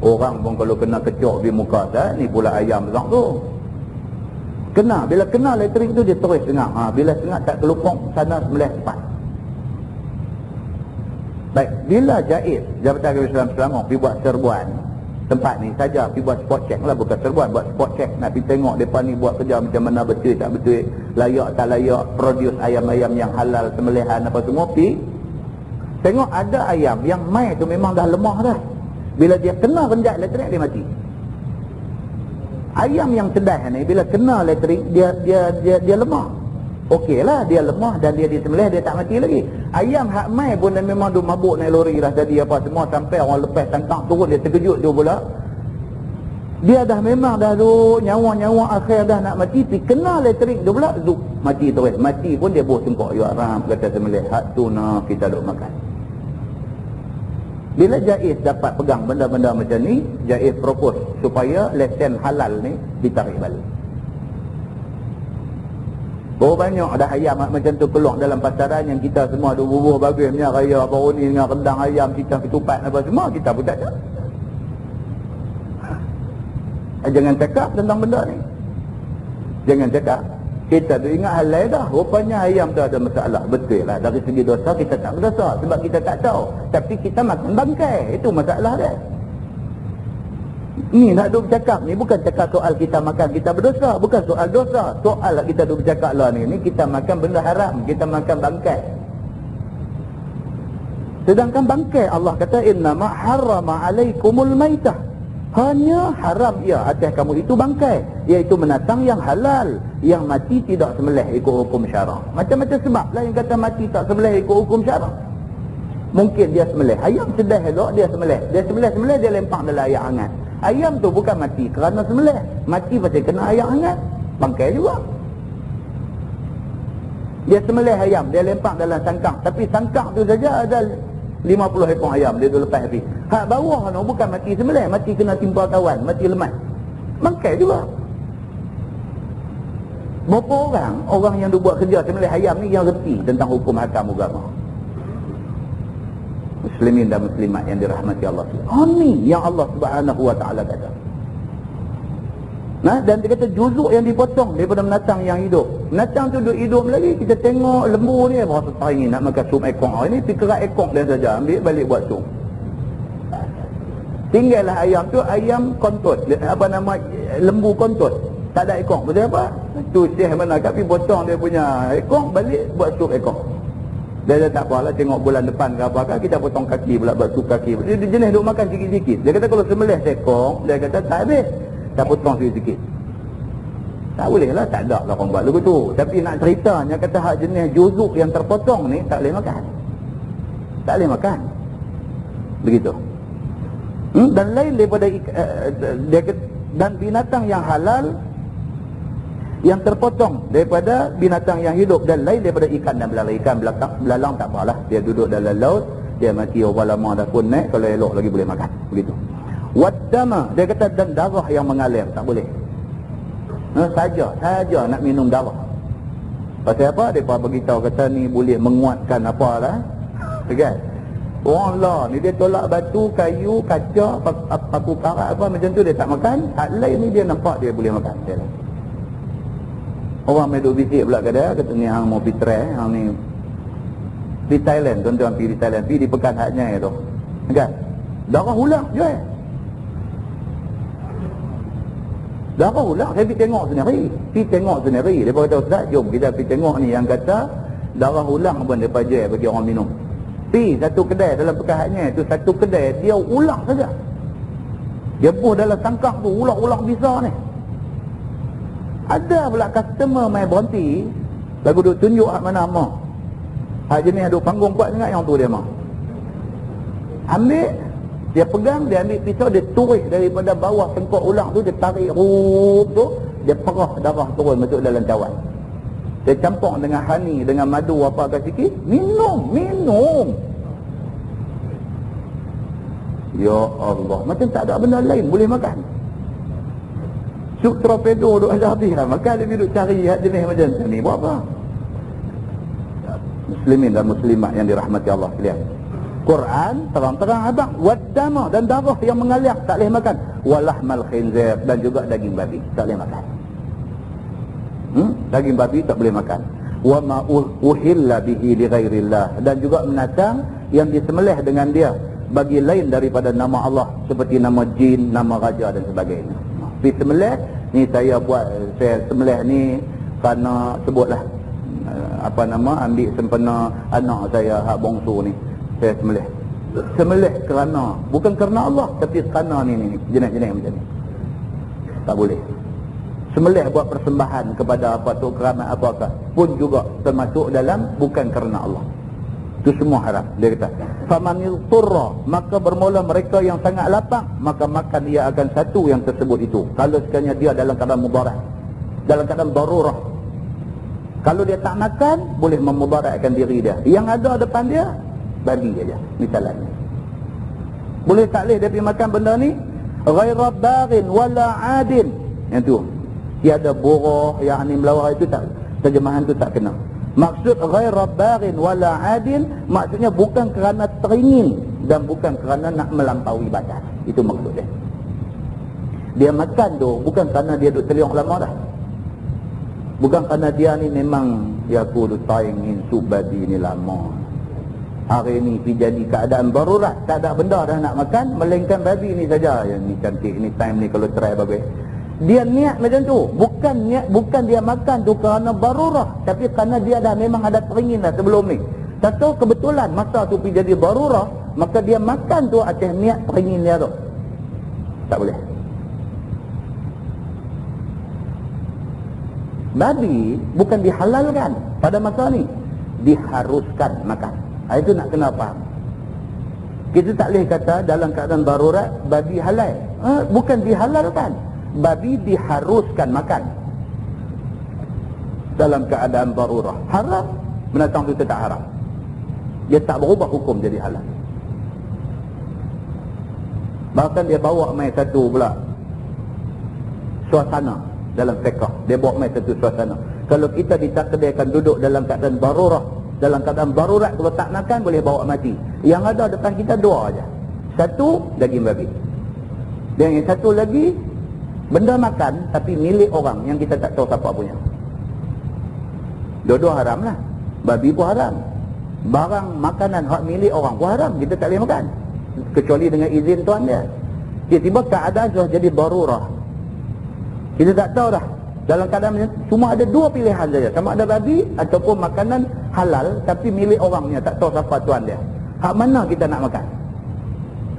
Speaker 2: Orang pun kalau kena kecok di muka dah, ni pula ayam besar tu. Kena, bila kena elektrik tu dia terus dengar. Bila dengar tak kelupuk sana sembelih cepat. Baik, bila Jaiz Jabatan Agama Islam Selangor pergi buat serbuan tempat ni saja, pergi buat spot check lah, bukan serbuan, buat spot check, nak pergi tengok depan ni buat kerja macam mana, betul tak betul, layak tak layak, produce ayam-ayam yang halal, sembelihan apa semua. Pergi tengok ada ayam yang mai tu memang dah lemah dah. Bila dia kena renjat elektrik dia mati. Ayam yang sedih ni bila kena elektrik dia lemah. Okeylah, dia lemah dan dia disembelih, dia tak mati lagi. Ayam hak mai pun dia memang duk mabuk naik lori dah jadi apa semua, sampai orang lepas tangkap turun dia terkejut tu pula. Dia dah memang dah tu nyawa akhir dah nak mati, pergi kena elektrik tu pula, zuk, mati terus. Mati pun dia buh cengkok, ya Ram kata sembelih hak tu nak kita duk makan. Bila Jaiz dapat pegang benda-benda macam ni, Jaiz propose supaya lesen halal ni ditarik balik. Berapa banyak dah ayam macam tu keluar dalam pasaran yang kita semua duk bubuh bagus minyak raya, baru ni dengan rendang ayam, kita ketupat apa semua, kita pun tak ada. Jangan cakap tentang benda ni. Jangan cakap. Kita tu ingat hal lain dah. Rupanya ayam tu ada masalah. Betul lah. Dari segi dosa kita tak berdosa sebab kita tak tahu. Tapi kita makan bangkai. Itu masalah dia. Ni nak duk bercakap ni bukan cakap soal kita makan kita berdosa, bukan soal dosa. Soal kita duk bercakap lah ni kita makan benda haram, kita makan bangkai. Sedangkan bangkai Allah kata innama harrama alaikumul maitah. Hanya haram ia atas kamu itu bangkai, iaitu binatang yang halal, yang mati tidak sembelih ikut hukum syarak. Macam-macam sebab lah yang kata mati tak sembelih ikut hukum syarak. Mungkin dia sembelih ayam sedih elok, dia sembelih dia lempang dalam air hangat. Ayam tu bukan mati kerana sembelih, mati pasal kena air hangat, bangkai juga. Dia sembelih ayam, dia lempang dalam sangkang, tapi sangkang tu saja ada 50 ekor ayam dia tu lepas habis. Hak bawah tu bukan mati sembelih, mati kena timpa kawan, mati lemat, bangkai juga. Berapa orang yang buat kerja sembelih ayam ni yang reti tentang hukum hakam agama. Muslimin dan muslimat yang dirahmati Allah. Ni yang Allah Subhanahu wa taala kata. Nah, dan dia kata juzuk yang dipotong daripada binatang yang hidup. Binatang tu duduk hidup lagi, kita tengok lembu ni berasa teringin nak makan sup ekor. Ini kerak ekor dia saja ambil balik buat sup. Tinggallah ayam tu, ayam kontut, apa nama, lembu kontut, tak ada ekor. Betul apa? Tu syekh mana tapi potong dia punya ekor balik buat sup ekor. Dia tak apalah, tengok bulan depan ke apakah kita potong kaki pula buat sup kaki. Dia jenis duk makan sikit-sikit. Dia kata kalau sembelih seekor, dia kata tak habis, tak potong sikit-sikit. Tak boleh lah, tak ada lah orang buat lagu tu. Tapi nak ceritanya kata hak jenis juzuk yang terpotong ni tak boleh makan. Tak boleh makan. Begitu. Dan lain daripada dan binatang yang halal yang terpotong daripada binatang yang hidup, dan lain daripada ikan dan belalang. Ikan belalang tak apalah, dia duduk dalam laut, dia mati berapa lama dah pun naik, kalau elok lagi boleh makan. Begitu. Waddama, dia kata dan darah yang mengalir tak boleh. Saja nak minum darah. Pasal apa? Mereka beritahu kata ni boleh menguatkan apa lah. Kan? Orang lah ni dia tolak batu, kayu, kaca, paku karat apa macam tu dia tak makan. Hak lain ni dia nampak dia boleh makan. Dia lah. Orang main duk visit pula kata ni hang mau pergi try, hang ni di Thailand, tuan-tuan pergi di Thailand, pergi di pekan haknya itu. Kan? Darah ulang je. Darah ulang, saya pergi tengok sendiri. Dia kata ustaz, jom kita pergi tengok ni yang kata darah ulang pun dia pakai bagi orang minum. Pergi satu kedai dalam pekan haknya itu, satu kedai dia ulang saja. Dia buh dalam tangkap tu ulang-ulang besar ni. Ada pula customer main berhenti, lagu duk tunjuk hak mana mah. Hak jenis duk panggung kuat sangat yang tu dia mah. Ambil, dia pegang, dia ambil pisau, dia turik daripada bawah tengkok ulang tu, dia tarik rup tu, dia perah darah turun masuk dalam cawan. Dia campur dengan honey, dengan madu apa ke sikit, minum. Ya Allah, macam tak ada benda lain boleh makan. Sup torpedo duk ada habis lah. Maka dia duduk cari jenis macam ni. Buat apa? Muslimin dan muslimat yang dirahmati Allah sekalian. Quran terang-terang abang. Waddama, dan darah yang mengalir tak boleh makan. Walahmal khinzir, dan juga daging babi tak boleh makan. Daging babi tak boleh makan. Wa ma uhilla bihi li ghairillah, dan juga binatang yang disembelih dengan dia bagi lain daripada nama Allah, seperti nama jin, nama raja dan sebagainya. Sembelih ni saya sembelih ni kerana sebutlah apa nama, ambil sempena anak saya hak bongsu ni, saya sembelih kerana bukan kerana Allah, tapi kerana ni jenis-jenis macam ni tak boleh. Sembelih buat persembahan kepada apa tu, kerana apakah pun juga termasuk dalam bukan kerana Allah. Itu semua haram. Dia kata famanil turra, maka bermula mereka yang sangat lapang, maka makan ia akan satu yang tersebut itu, kalau sekiranya dia dalam keadaan mudarat, dalam keadaan darurah. Kalau dia tak makan, boleh memudaratkan diri dia. Yang ada depan dia babi aja misalnya. Boleh tak boleh dia pergi makan benda ni? Ghaira baghin wala adin. Yang tu tiada boroh, yang ni melawar, itu tak, terjemahan tu tak kena. Maksud ghaira baghin wala adin, maksudnya bukan kerana teringin dan bukan kerana nak melampaui batas. Itu maksud dia. Dia makan tu bukan kerana dia duduk terliong lama dah. Bukan kerana dia ni memang ya aku duduk taingin subadi ni lama. Hari ni pergi jadi keadaan darurat, tak ada benda dah nak makan, melainkan babi ni saja. Yang ni cantik, ni time ni kalau try babi. Dia niat macam tu. Bukan dia makan tu kerana darurah, tapi kerana dia dah memang ada teringin dah sebelum ni. Tak tahu kebetulan masa tu pergi jadi darurah, maka dia makan tu atas niat teringin dia tu. Tak boleh. Babi bukan dihalalkan pada masa ni, diharuskan makan. Itu nak kena faham. Kita tak boleh kata dalam keadaan darurat babi halal. Bukan dihalalkan, babi diharuskan makan. Dalam keadaan darurah haram, binatang itu tak haram. Dia tak berubah hukum jadi halal. Bahkan dia bawa mai satu pula suasana dalam fiqh. Dia bawa mai satu suasana. Kalau kita ditakdirkan duduk dalam keadaan darurah, dalam keadaan darurat, kalau tak makan boleh bawa mati. Yang ada depan kita dua aja. Satu daging babi, dan yang satu lagi benda makan tapi milik orang yang kita tak tahu siapa punya. Dua-dua haram lah. Babi pun haram, barang makanan hak milik orang pun haram. Kita tak boleh makan kecuali dengan izin tuan dia. Tiba-tiba keadaan sudah jadi darurah, kita tak tahu dah. Dalam keadaan macam cuma ada dua pilihan saja, sama ada babi ataupun makanan halal tapi milik orangnya, tak tahu siapa tuan dia. Hak mana kita nak makan?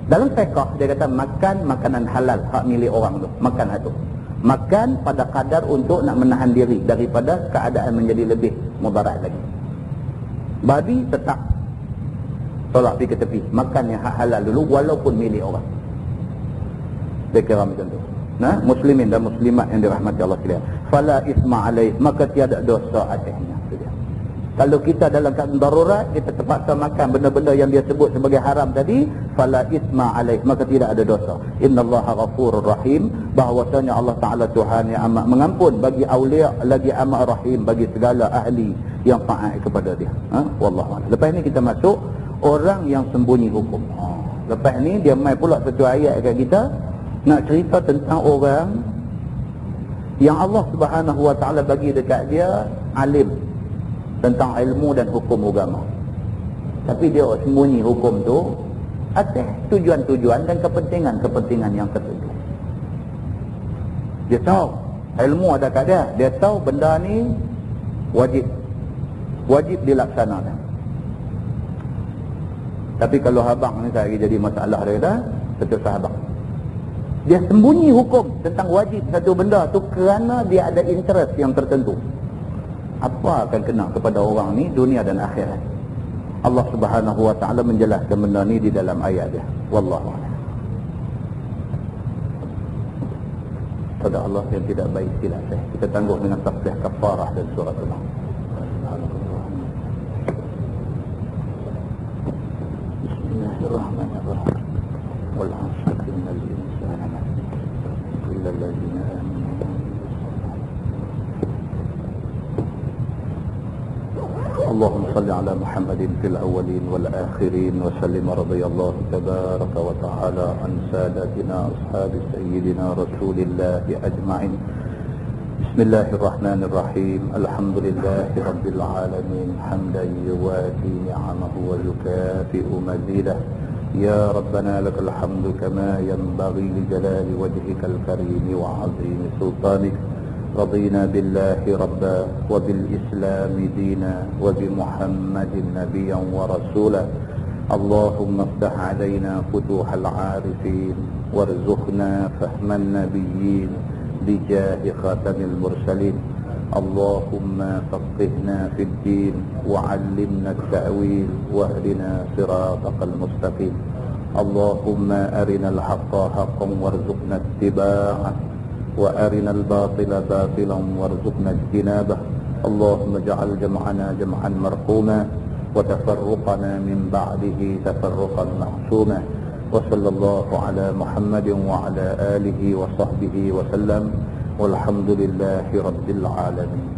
Speaker 2: Dalam fiqh dia kata makan makanan halal hak milik orang tu, makan hak tu. Makan pada kadar untuk nak menahan diri daripada keadaan menjadi lebih mudarat lagi. Babi tetap tolak pergi ke tepi, makan yang hak halal dulu walaupun milik orang. Saya kira macam tu. Nah, muslimin dan muslimat yang dirahmati Allah sekalian, fala isma alaih, maka tiada dosa atasnya. Kalau kita dalam keadaan darurat, kita terpaksa makan benda-benda yang dia sebut sebagai haram tadi, fala isma alaih, maka tidak ada dosa. Innallaha ghafurur rahim, bahwasanya Allah Taala Tuhan yang amat mengampun bagi aulia, lagi amat rahim bagi segala ahli yang taat kepada dia. Wallahu a'lam. Lepas ni kita masuk orang yang sembunyi hukum. Lepas ni dia mai pula satu ayat kat kita nak cerita tentang orang yang Allah Subhanahu wa taala bagi dekat dia alim tentang ilmu dan hukum agama, tapi dia sembunyi hukum tu atas tujuan-tujuan dan kepentingan-kepentingan yang tertentu. Dia tahu ilmu ada kat dia, dia tahu benda ni wajib dilaksanakan. Tapi kalau habang ni tak jadi masalah dia dah, satu sahabat dia sembunyi hukum tentang wajib satu benda tu kerana dia ada interest yang tertentu. Apa akan kena kepada orang ni dunia dan akhirat? Allah Subhanahu wa taala menjelaskan benda ni di dalam ayat dia. Wallahu a'lam. Pada Allah yang tidak baik silap saya. Kita tangguh dengan tasbih kafarah dan surah Allah. Bismillahirrahmanirrahim. Wal 'asri innal insana illa alladziina aamanu. اللهم صل على محمد في الأولين والآخرين وسلم رضي الله تبارك وتعالى عن سادتنا أصحاب سيدنا رسول الله أجمعين. بسم الله الرحمن الرحيم. الحمد لله رب العالمين حمدا يوافي نعمه ويكافئ مزيده. يا ربنا لك الحمد كما ينبغي لجلال وجهك الكريم وعظيم سلطانك. رضينا بالله ربا وبالإسلام دينا وبمحمد نبيا ورسولا. اللهم افتح علينا فتوح العارفين وارزقنا فهم النبيين بجاه خاتم المرسلين. اللهم فقهنا في الدين وعلمنا التأويل واهدنا صراطك المستقيم. اللهم أرنا الحق حقا وارزقنا اتباعه وأرنا الباطل باطلا وارزقنا اجتنابه. اللهم اجعل جمعنا جمعا مرحوما وتفرقنا من بعده تفرقا معصوما. وصلى الله على محمد وعلى آله وصحبه وسلم والحمد لله رب العالمين.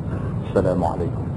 Speaker 2: السلام عليكم.